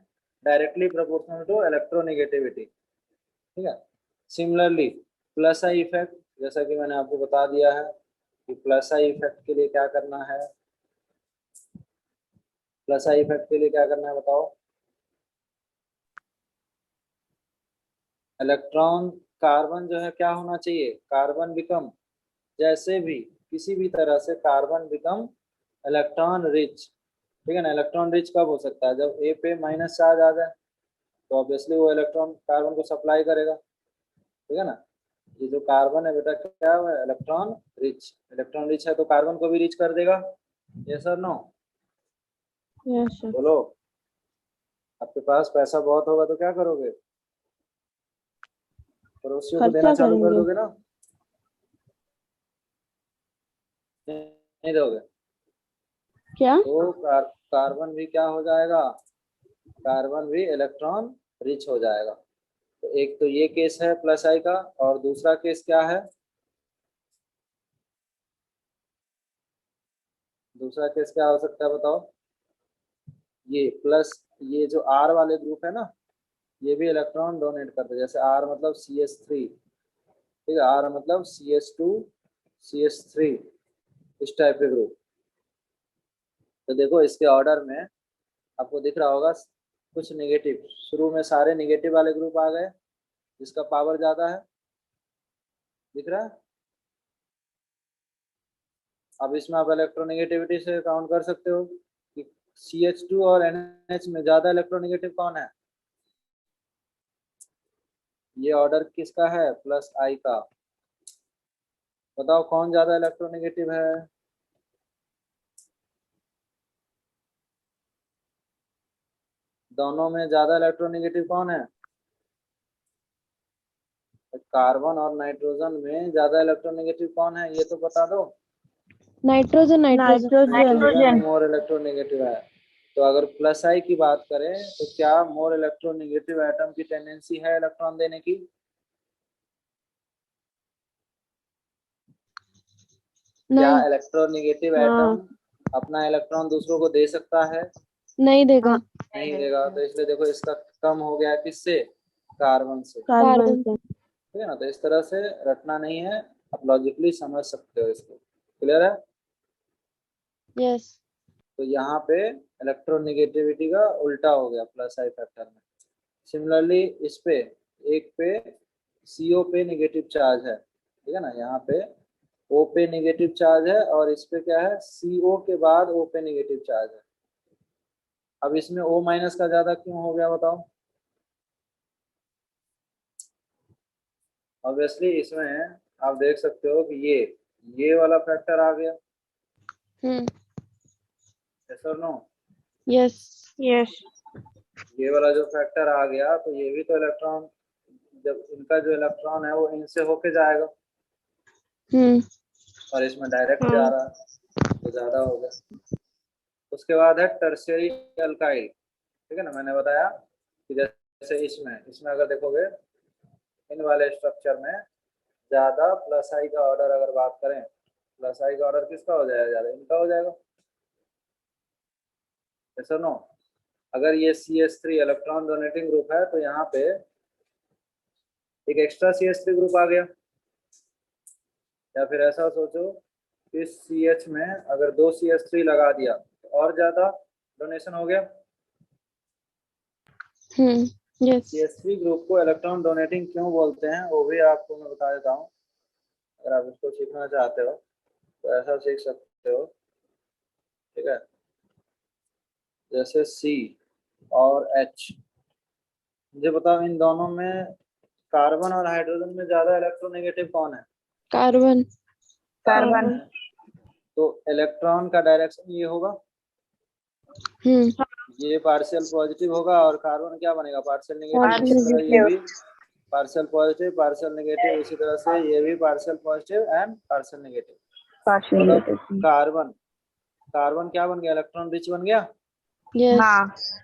डायरेक्टली प्रोपोर्शनल टू इलेक्ट्रोनेगेटिविटी। ठीक है, सिमिलरली प्लस आई इफेक्ट, जैसा कि मैंने आपको बता दिया है कि प्लस आई इफेक्ट के लिए क्या करना है, प्लस आई इफेक्ट के लिए क्या करना है बताओ। इलेक्ट्रॉन कार्बन जो है क्या होना चाहिए, कार्बन बिकम, जैसे भी किसी भी तरह से कार्बन बिकम इलेक्ट्रॉन रिच, ठीक है ना। इलेक्ट्रॉन रिच कब हो सकता है, जब ए पे माइनस चार्ज आ जाए, तो ऑब्वियसली वो इलेक्ट्रॉन कार्बन को सप्लाई करेगा, ठीक है ना। ये जो कार्बन है बेटा क्या है, इलेक्ट्रॉन रिच। इलेक्ट्रॉन रिच है तो कार्बन को भी रिच कर देगा, यस और नो। Yes sir. बोलो, आपके पास पैसा बहुत होगा तो क्या करोगे, पड़ोसियों को देना खर्चा चालू कर करेंगे। दोगे ना, नहीं दोगे क्या? तो कार्बन भी क्या हो जाएगा, कार्बन भी इलेक्ट्रॉन रिच हो जाएगा। तो एक तो ये केस है प्लस आई का, और दूसरा केस क्या है, दूसरा केस क्या हो सकता है बताओ। ये प्लस, ये जो आर वाले ग्रुप है ना, ये भी इलेक्ट्रॉन डोनेट करते हैं। जैसे आर मतलब CH3, ठीक है, आर मतलब CH2 CH3, इस टाइप के ग्रुप। तो देखो इसके ऑर्डर में आपको दिख रहा होगा कुछ नेगेटिव, शुरू में सारे नेगेटिव वाले ग्रुप आ गए जिसका पावर ज्यादा है, दिख रहा है। अब इसमें आप इलेक्ट्रोनेगेटिविटी से काउंट कर सकते हो कि CH2 और NH में ज्यादा इलेक्ट्रोनेगेटिव कौन है। ये ऑर्डर किसका है, प्लस आई का। बताओ कौन ज्यादा इलेक्ट्रोनेगेटिव है, दोनों में ज्यादा इलेक्ट्रोनेगेटिव कौन है, कार्बन और नाइट्रोजन में ज्यादा इलेक्ट्रोनेगेटिव कौन है, ये तो बता दो। Nitrogen nitrogen. मोर इलेक्ट्रोनेगेटिव है। तो अगर प्लस आई की बात करें तो क्या मोर इलेक्ट्रोनेगेटिव एटम की टेंडेंसी है इलेक्ट्रॉन देने की, क्या इलेक्ट्रोनेगेटिव एटम अपना इलेक्ट्रॉन दूसरों को दे सकता है, नहीं देगा। नहीं देगा। तो इसलिए देखो इसका कम हो गया किससे, कार्बन से, कार्बन से। ठीक है ना। तो इस तरह से रटना नहीं है, आप लॉजिकली समझ सकते हो इसको, क्लियर है। यस। तो यहाँ पे इलेक्ट्रोनेगेटिविटी का उल्टा हो गया प्लस आई फैक्टर में। सिमिलरली इस पे एक पे CO पे नेगेटिव चार्ज है, ठीक है ना, यहाँ पे O पे नेगेटिव चार्ज है, और इस पे क्या है, CO के बाद O पे नेगेटिव चार्ज है। अब इसमें O माइनस का ज्यादा क्यों हो गया बताओ। ऑब्वियसली इसमें आप देख सकते हो कि ये वाला फैक्टर आ गया, यस और नो। यस। यस। ये वाला जो फैक्टर आ गया तो ये भी तो इलेक्ट्रॉन, जब इनका जो इलेक्ट्रॉन है वो इनसे होके जाएगा, और इसमें डायरेक्ट जा रहा है तो ज्यादा हो गया। उसके बाद है टर्शियरी अल्काइल, ठीक है ना। मैंने बताया कि जैसे इसमें अगर देखोगे इन वाले स्ट्रक्चर में ज्यादा प्लस आई का ऑर्डर अगर बात करें, प्लस आई का ऑर्डर किसका हो जाएगा, ज्यादा इनका हो जाएगा, ऐसा नो। अगर ये CH3 इलेक्ट्रॉन डोनेटिंग ग्रुप है तो यहाँ पे एक एक्स्ट्रा CH3 ग्रुप आ गया, या फिर ऐसा सोचो कि CH में अगर 2 CH3 लगा दिया तो और ज्यादा डोनेशन हो गया। यस। CH3 ग्रुप को इलेक्ट्रॉन डोनेटिंग क्यों बोलते हैं वो भी आपको मैं बता देता हूँ, अगर आप इसको सीखना चाहते हो तो ऐसा सीख सकते हो, ठीक है। जैसे C और H, मुझे बताओ इन दोनों में कार्बन और हाइड्रोजन में ज्यादा इलेक्ट्रोनेगेटिव कौन है, कार्बन। कार्बन। तो इलेक्ट्रॉन का डायरेक्शन ये होगा, ये पार्शियल पॉजिटिव होगा, और कार्बन क्या बनेगा, पार्शियल नेगेटिव। इसी तरह ये भी पार्शियल पॉजिटिव पार्शियल नेगेटिव, इसी तरह से ये भी partial positive and partial negative. मतलब कार्बन क्या बन गया, इलेक्ट्रॉन रिच बन गया। यस।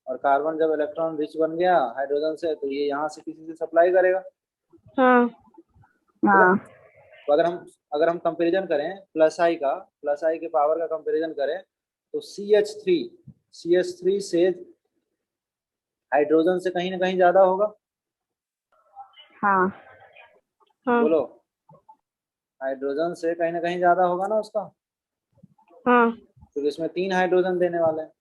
और कार्बन जब इलेक्ट्रॉन रिच बन गया हाइड्रोजन से, तो ये यहाँ से किसी से सप्लाई करेगा। तो अगर हम कंपैरिजन करें प्लस आई के पावर का कंपैरिजन करें तो CH3 से हाइड्रोजन से कहीं ना कहीं ज्यादा होगा। बोलो, हाइड्रोजन से कहीं ना कहीं ज्यादा होगा ना उसका, तो इसमें 3 हाइड्रोजन देने वाले हैं,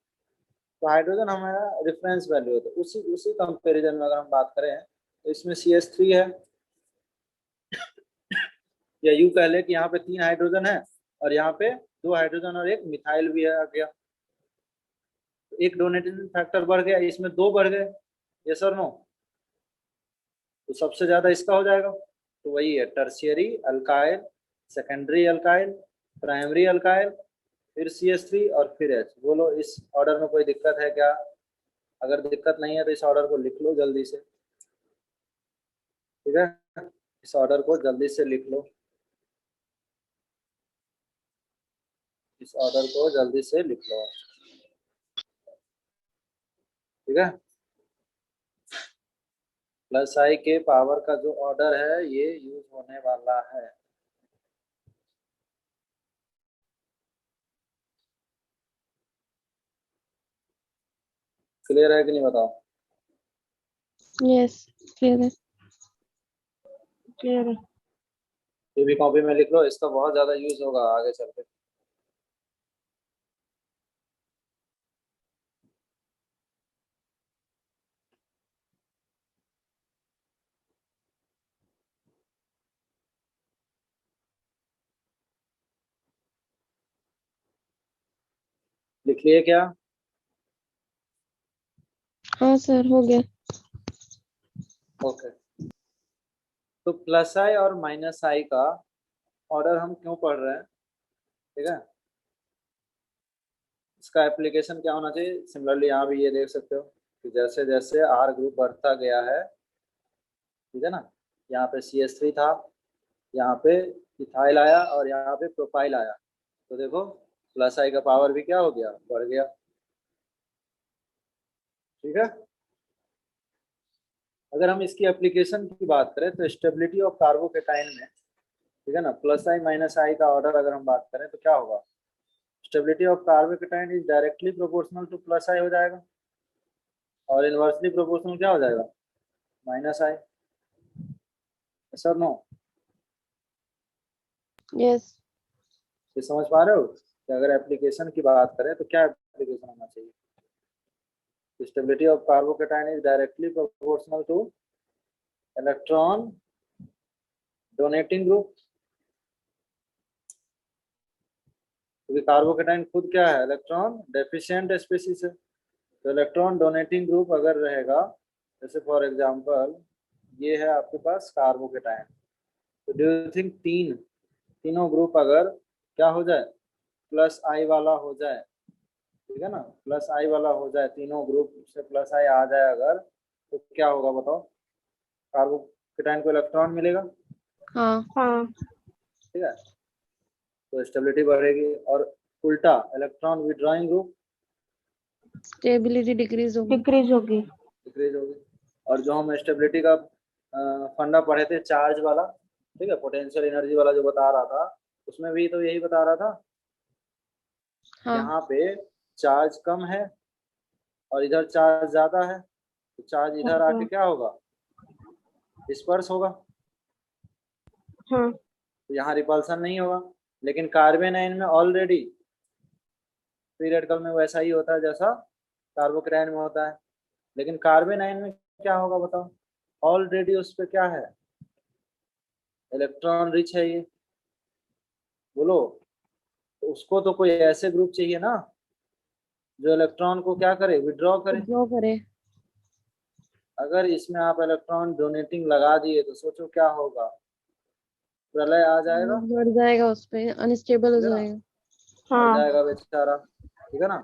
तो हाइड्रोजन हमारा रेफरेंस वैल्यू है। तो उसी कंपैरिजन में अगर हम बात करें तो इसमें CH3 है, या यूं कह ले कि यहाँ पे 3 हाइड्रोजन है और यहाँ पे 2 हाइड्रोजन और एक मिथाइल भी आ गया, एक डोनेटिंग फैक्टर बढ़ गया, इसमें 2 बढ़ गए, यस और नो? तो सबसे ज्यादा इसका हो जाएगा। तो वही है, tertiary alkyl, secondary alkyl, primary alkyl, फिर CH3 और फिर H। बोलो इस ऑर्डर में कोई दिक्कत है क्या? अगर दिक्कत नहीं है तो इस ऑर्डर को लिख लो जल्दी से, ठीक है? इस ऑर्डर को जल्दी से लिख लो, इस ऑर्डर को जल्दी से लिख लो, ठीक है? प्लस आई के पावर का जो ऑर्डर है ये यूज होने वाला है। क्लियर है कि नहीं बताओ? Yes. Clear है. क्लियर है। ये भी कॉपी में लिख लो, इसका बहुत ज्यादा यूज होगा आगे चल के। लिख लिए क्या? हाँ सर, हो गया. ओके। तो प्लस आई और माइनस आई का ऑर्डर हम क्यों पढ़ रहे हैं, ठीक है? इसका एप्लीकेशन क्या होना चाहिए? सिमिलरली यहाँ भी ये देख सकते हो कि जैसे जैसे आर ग्रुप बढ़ता गया है, ठीक है ना, यहाँ पे CH3 था, यहाँ पे इथाइल आया और यहाँ पे प्रोपाइल आया, तो देखो प्लस आई का पावर भी क्या हो गया, बढ़ गया, ठीक है? अगर हम इसकी एप्लीकेशन की बात करें तो स्टेबिलिटी ऑफ कार्बोकेटाइन में, ठीक है ना, प्लस आई माइनस आई का ऑर्डर अगर हम बात करें तो क्या होगा? Stability of carbocation is directly proportional to plus I हो जाएगा और इनवर्सली प्रोपोर्शनल क्या हो जाएगा, minus I, sir no? Yes. ये समझ पा रहे हो कि अगर एप्लीकेशन की बात करें तो क्या एप्लीकेशन होना चाहिए? Stability of carbocation is directly proportional to electron donating group, क्योंकि कार्बोकेटाइन खुद क्या है, इलेक्ट्रॉन डेफिशिएंट स्पीशीज है। तो इलेक्ट्रॉन डोनेटिंग ग्रुप अगर रहेगा, जैसे फॉर एग्जांपल ये है आपके पास कार्बोकेटाइन, तो डू यू थिंक तीनों ग्रुप अगर क्या हो जाए, प्लस आई वाला हो जाए, ठीक है ना, प्लस आई वाला हो जाए, तीनों ग्रुप से प्लस आई आ जाए अगर, तो क्या होगा बताओ? कार्बोकेटाइन को इलेक्ट्रॉन मिलेगा, हाँ. हाँ। ठीक है, तो स्टेबिलिटी बढ़ेगी। और उल्टा electron withdrawing group Stability decrease होगी. डिक्रीज होगी। डिक्रीज होगी। और जो हम स्टेबिलिटी का फंडा पढ़े थे चार्ज वाला, ठीक है, पोटेंशियल एनर्जी वाला जो बता रहा था, उसमें भी तो यही बता रहा था, हाँ. यहाँ पे चार्ज कम है और इधर चार्ज ज्यादा है, तो चार्ज इधर आके क्या होगा, डिस्पर्स होगा, हाँ। तो यहाँ रिपल्सन नहीं होगा। लेकिन कार्बन आयन में ऑलरेडी फ्री रेडिकल में वैसा ही होता है जैसा कार्बोकेटाइन में होता है, लेकिन कार्बन आयन में क्या होगा बताओ? ऑलरेडी उस पे क्या है, इलेक्ट्रॉन रिच है ये, बोलो। तो उसको तो कोई ऐसे ग्रुप चाहिए ना जो इलेक्ट्रॉन को क्या करे, विड्रॉ करे। Withdraw करे. अगर इसमें आप इलेक्ट्रॉन डोनेटिंग लगा दिए तो सोचो क्या होगा, प्रलय आ जाएगा, बढ़ जाएगा उस पे, अनस्टेबल हो ठीक है ना, जाएगा. बढ़ हाँ। जाएगा बेचारा, ठीक है ना।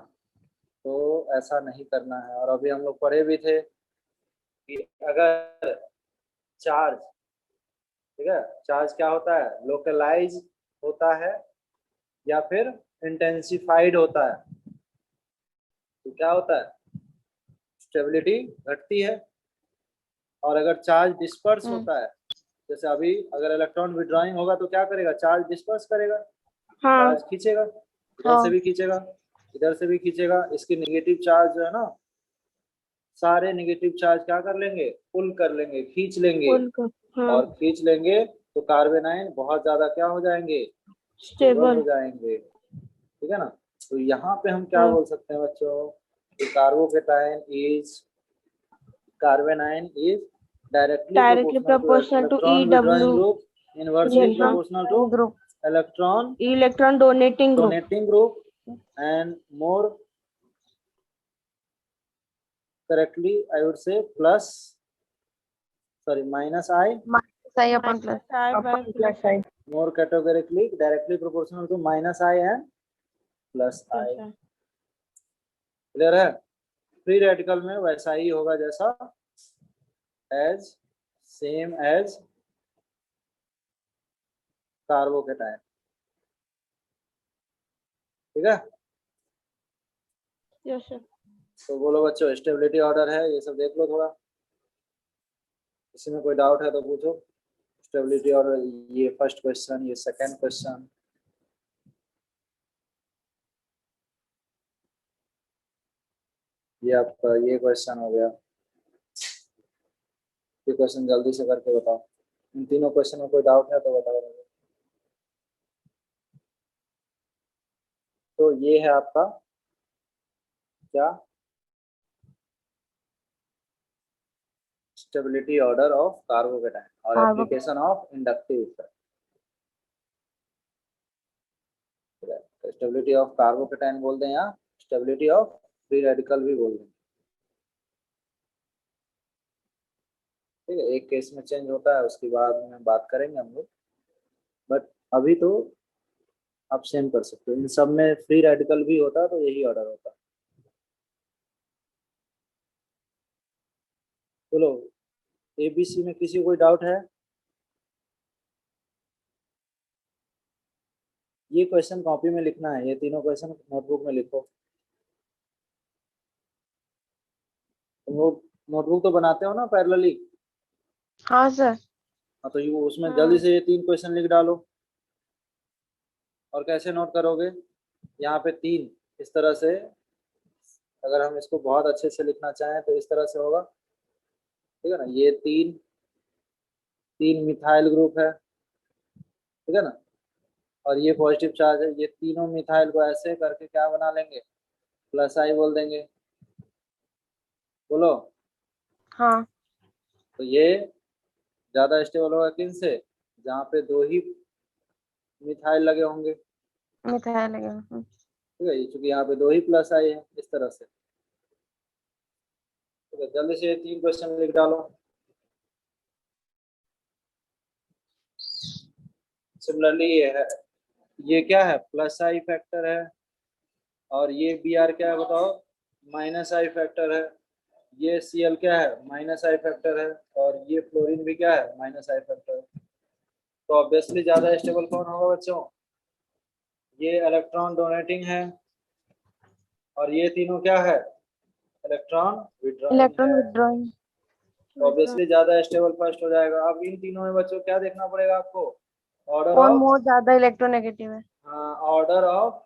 तो ऐसा नहीं करना है। और अभी हम लोग पढ़े भी थे कि अगर चार्ज, ठीक है, चार्ज क्या होता है, लोकलाइज होता है या फिर इंटेंसिफाइड होता है, तो क्या होता है, स्टेबिलिटी घटती है। और अगर चार्ज डिस्पर्स हाँ. होता है, जैसे अभी अगर इलेक्ट्रॉन विड्रॉइंग होगा तो क्या करेगा, चार्ज डिस्पर्स करेगा, हाँ। चार्ज खींचेगा, इधर हाँ. से भी खींचेगा, इधर से भी खींचेगा। इसकी नेगेटिव चार्ज जो है ना, सारे नेगेटिव चार्ज क्या कर लेंगे, पुल कर लेंगे, खींच लेंगे। हाँ। और खींच लेंगे तो कार्बन आयन बहुत ज्यादा क्या हो जाएंगे, स्टेबल हो जाएंगे, ठीक है ना। तो यहाँ पे हम क्या हाँ। बोल सकते हैं बच्चों, कि carbon ion is directly directly proportional proportional to electron withdrawing EW। Group inversely proportional to group. Electron donating group donating group, and more correctly I would say minus I, I upon plus. more categorically directly proportional to minus I and plus I. Clear है? Free radical में वैसा ही होगा जैसा as same as carbocation. ठीक है? Yes sir. तो बोलो बच्चों, स्टेबिलिटी ऑर्डर है, ये सब देख लो थोड़ा, किसी में कोई डाउट है तो पूछो। स्टेबिलिटी ऑर्डर, ये फर्स्ट क्वेश्चन, ये सेकंड क्वेश्चन, ये आपका ये क्वेश्चन हो गया। ये क्वेश्चन जल्दी से करके बताओ। इन तीनों क्वेश्चन में कोई डाउट है तो बताओ। तो ये है आपका क्या, स्टेबिलिटी ऑर्डर ऑफ कार्बोकेटायन और application of inductive effect. Stability of carbocation बोल दें या स्टेबिलिटी ऑफ फ्री रेडिकल भी बोल दें। ठीक है, एक केस में चेंज होता है, उसके बाद में बात करेंगे हम लोग, बट अभी तो आप सेम कर सकते हो। इन सब में फ्री रेडिकल भी होता है तो यही ऑर्डर होता है। बोलो, एबीसी में किसी को कोई डाउट है? ये क्वेश्चन कॉपी में लिखना है, ये तीनों क्वेश्चन नोटबुक में लिखो। नोटबुक तो बनाते हो ना पैरेलली? हाँ सर। हाँ, तो ये उसमें जल्दी से ये 3 क्वेश्चन लिख डालो। और कैसे नोट करोगे? यहाँ पे 3 इस तरह से, अगर हम इसको बहुत अच्छे से लिखना चाहें तो इस तरह से होगा। ठीक है ना, ये 3 मिथाइल ग्रुप है, ठीक है ना, और ये पॉजिटिव चार्ज है। ये तीनों मिथाइल को ऐसे करके क्या बना लेंगे, प्लस आई बोल देंगे। बोलो। हाँ। तो ये ज्यादा स्टेबल होगा किन से? जहाँ पे 2 ही मिथाइल लगे होंगे। मिथाइल लगे। ठीक है, क्योंकि यहाँ पे 2 ही प्लस आई है, इस तरह से। ठीक है, जल्दी से 3 क्वेश्चन लिख डालो। सिमिलरली ये है, ये क्या है, प्लस आई फैक्टर है, और ये बी आर क्या है बताओ, माइनस आई फैक्टर है। ये सी एल क्या है, माइनस आई फैक्टर है, और ये फ्लोरीन भी क्या है, माइनस आई फैक्टर है। तो ऑब्वियसली ज्यादा स्टेबल कौन होगा बच्चों? ये इलेक्ट्रॉन डोनेटिंग है, और ये तीनों क्या है, इलेक्ट्रॉन विड्रॉइंग। ऑब्वियसली ज्यादा स्टेबल फर्स्ट हो जाएगा। अब इन तीनों में बच्चों क्या देखना पड़ेगा आपको, ऑर्डर कौन ऑफ, मोर ज्यादा इलेक्ट्रोनेगेटिव है। हाँ, ऑर्डर ऑफ,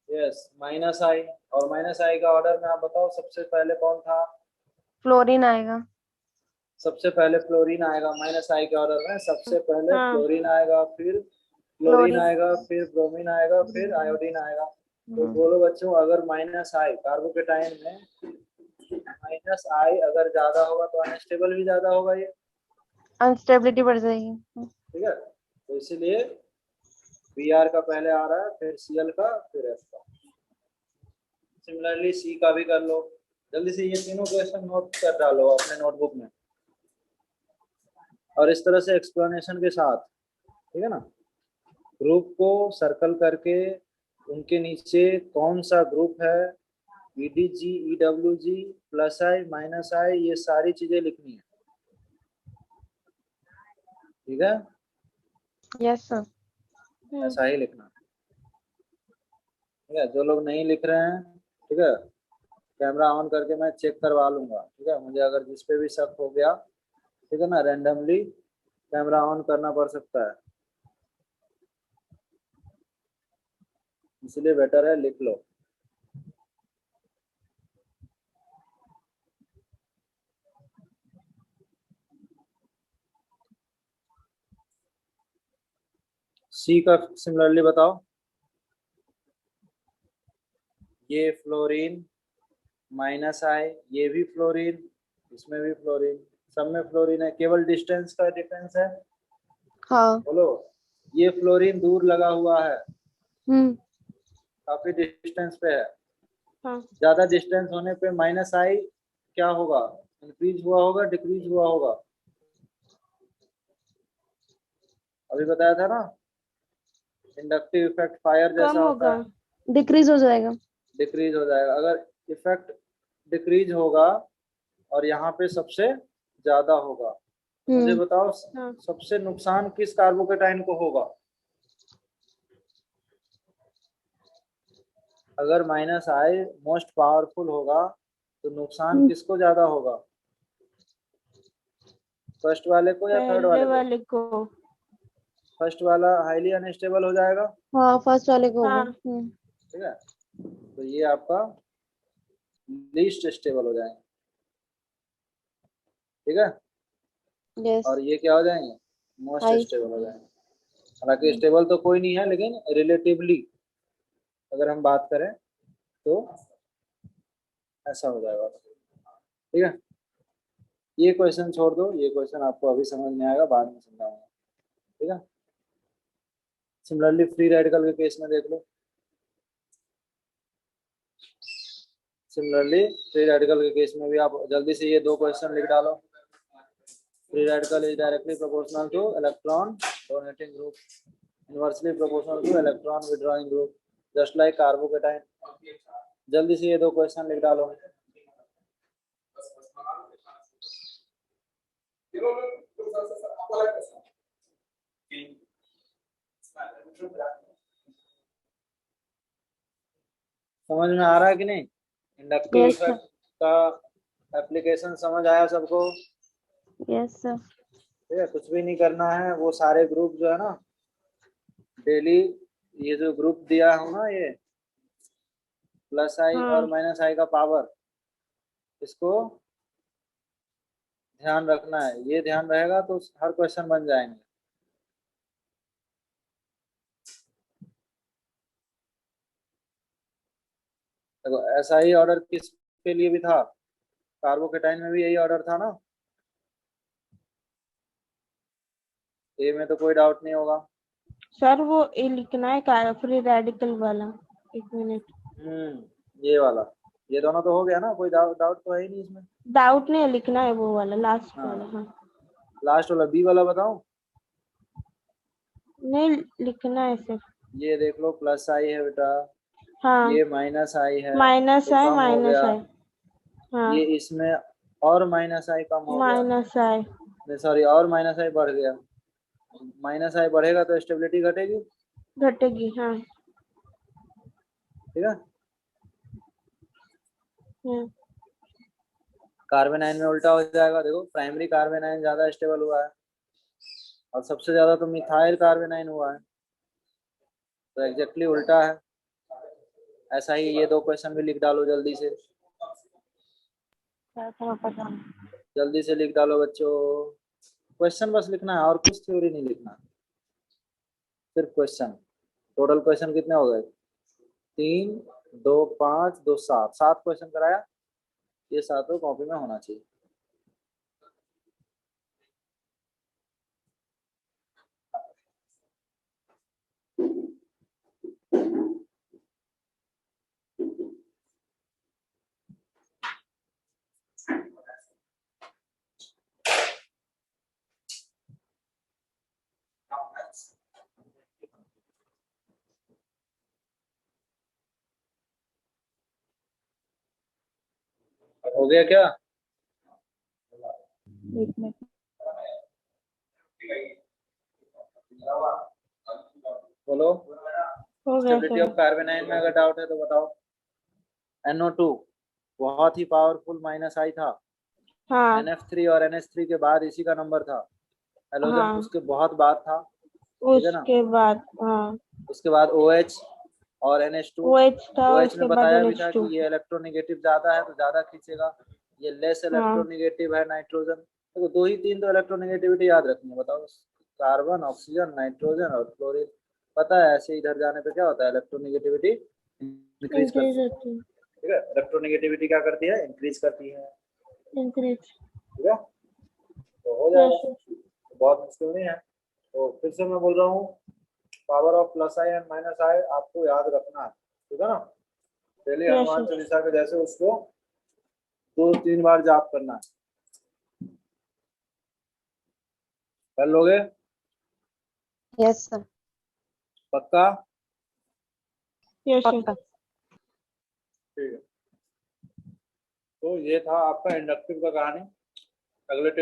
यस, माइनस आई। और माइनस आई का ऑर्डर में आप बताओ सबसे पहले कौन था? फ्लोरीन आएगा। सबसे पहले फ्लोरीन आएगा माइनस आई के ऑर्डर में। सबसे पहले फ्लोरीन आएगा, फिर क्लोरीन आएगा, फिर ब्रोमीन आएगा, फिर आयोडीन आएगा। तो बोलो बच्चों, अगर माइनस आई कार्बोकेटाइन में माइनस आई अगर ज्यादा होगा तो अनस्टेबल भी ज्यादा होगा, ये अनस्टेबिलिटी बढ़ जाएगी। ठीक है। तो इसीलिए Br का पहले आ रहा है, फिर Cl का, फिर F का। सिमिलरली C का भी कर लो। जल्दी से ये तीनों क्वेश्चन नोट कर डालो अपने नोटबुक में, और इस तरह से एक्सप्लेनेशन के साथ, ठीक है ना। ग्रुप को सर्कल करके उनके नीचे कौन सा ग्रुप है, EDG, EWG, प्लस आई, माइनस आई, ये सारी चीजें लिखनी है। ठीक है, यस सर। ऐसा ही लिखना। ठीक है, जो लोग नहीं लिख रहे हैं, ठीक है, कैमरा ऑन करके मैं चेक करवा लूंगा। ठीक है, मुझे अगर जिस पे भी शक हो गया, ठीक है ना, रैंडमली कैमरा ऑन करना पड़ सकता है, इसलिए बेटर है लिख लो। सी का सिमिलरली बताओ। ये फ्लोरीन माइनस आई, ये भी फ्लोरीन, इसमें भी फ्लोरीन, सब में फ्लोरीन है, केवल डिस्टेंस का डिफरेंस है। हाँ। बोलो, ये फ्लोरीन दूर लगा हुआ है, काफी डिस्टेंस पे है। हाँ ज्यादा डिस्टेंस होने पे माइनस आई क्या होगा, इंक्रीज हुआ होगा, डिक्रीज हुआ होगा? अभी बताया था ना, इंडक्टिव इफेक्ट फायर कम जैसा होता होगा। है, डिक्रीज हो जाएगा। डिक्रीज हो जाएगा। अगर इफेक्ट डिक्रीज होगा और यहाँ पे सबसे ज्यादा होगा, मुझे बताओ हाँ सबसे नुकसान किस कार्बोकेटाइन को होगा? अगर माइनस आई मोस्ट पावरफुल होगा तो नुकसान किसको ज्यादा होगा, फर्स्ट वाले को या थर्ड पहले वाले को? वाले को। फर्स्ट वाला हाईली अनस्टेबल हो जाएगा, हाँ, फर्स्ट वाले को होगा। हाँ ठीक है, तो ये आपका लीस्ट स्टेबल हो जाएंगे, ठीक है, यस। और ये क्या हो जाएंगे, मोस्ट हाई। स्टेबल हो जाएंगे। हालांकि स्टेबल तो कोई नहीं है, लेकिन रिलेटिवली अगर हम बात करें तो ऐसा हो जाएगा, ठीक है। ये क्वेश्चन छोड़ दो, ये क्वेश्चन आपको अभी समझ में आएगा, बाद में समझाऊंगा, ठीक है। सिमिलरली फ्री रेडिकल के केस में देख लो, सिमिलरली फ्री रेडिकल के केस में भी आप जल्दी से ये दो क्वेश्चन लिख डालो। Free radical is directly proportional to electron donating group, inversely proportional to electron withdrawing group, just like carbocation. जल्दी से ये दो क्वेश्चन लिख डालो। समझ में आ रहा है कि नहीं? Inductive yes sir. इफेक्ट का एप्लीकेशन समझ आया सबको? Yes sir. ठीक है, कुछ भी नहीं करना है, वो सारे ग्रुप जो है ना डेली, ये जो ग्रुप दिया हूँ ना, ये प्लस आई हाँ और माइनस आई का पावर, इसको ध्यान रखना है। ये ध्यान रहेगा तो हर क्वेश्चन बन जाएंगे। देखो ऐसा ही ऑर्डर किसके लिए भी था, कार्बोकेटाइन में भी यही ऑर्डर था ना, ए में तो कोई डाउट नहीं होगा। सर, वो ये लिखना है फ्री रेडिकल वाला। एक मिनट। ये वाला, ये दोनों तो हो गया ना, कोई डाउट तो है ही नहीं इसमें। डाउट नहीं है, लिखना है वो वाला लास्ट वाला। हाँ लास्ट वाला बी वाला बताऊं? नहीं, लिखना है सिर्फ। ये देख लो, प्लस आई है बेटा, हाँ ये माइनस आई है, माइनस तो है, कम हो माइनस गया। है। हाँ ये इसमें और माइनस आई कम हो गया, माइनस है। नहीं सॉरी, और माइनस आई बढ़ गया। माइनस आई बढ़ेगा तो स्टेबिलिटी घटेगी, घटेगी। हाँ ठीक है। हाँ कार्बन आयन में उल्टा हो जाएगा, देखो प्राइमरी कार्बन आयन ज्यादा स्टेबल हुआ है और सबसे ज्यादा तो मिथाइल कार्बन आयन हुआ है, तो एग्जैक्टली उल्टा है। ऐसा ही ये दो क्वेश्चन भी लिख डालो जल्दी से, जल्दी से लिख डालो बच्चों। क्वेश्चन बस लिखना है और कुछ थ्योरी नहीं लिखना, सिर्फ क्वेश्चन। टोटल क्वेश्चन कितने हो गए? 3, 2, 5, 2, 7, 7 क्वेश्चन कराया। ये सातों कॉपी में होना चाहिए। हो गया क्या? एक मिनट। बोलो, हो गया stability sir. Of carbon ion में अगर डाउट है तो बताओ। NO2 बहुत ही पावरफुल माइनस आई था, हाँ NF3 और NH3 के बाद इसी का नंबर था। हेलोजन हाँ उसके बहुत बाद था, ठीक है ना। उसके बाद हाँ उसके बाद OH और NH2। OH था, OH में उसके बाद बताया भी था NH2। कि ये इलेक्ट्रोनेगेटिव ज्यादा है तो ज्यादा खींचेगा, ये लेस हाँ इलेक्ट्रोनेगेटिव है नाइट्रोजन। देखो 2 ही 3 तो इलेक्ट्रोनेगेटिविटी याद रखनी है, बताओ। कार्बन, ऑक्सीजन, नाइट्रोजन और क्लोरीन। पता है ऐसे इधर जाने पे क्या होता है, इलेक्ट्रोनेगेटिविटी इंक्रीज करती इंक्रीज है, होती है। ठीक है। इलेक्ट्रोनेगेटिविटी क्या करती है, इंक्रीज करती है, इंक्रीज। ठीक है। तो हो यस जाएगा, बहुत मुश्किल नहीं है। तो फिर से मैं बोल रहा हूँ, power of plus I and minus I आपको याद रखना है, ठीक है ना। पहले Yes, हनुमान sir. चालीसा के जैसे उसको 2-3 बार जाप करना है। कर लोगे? Yes sir. पक्का? Yes, sir. पक्का। ठीक है, तो ये था आपका इंडक्टिव का कहानी। अगले टेस्ट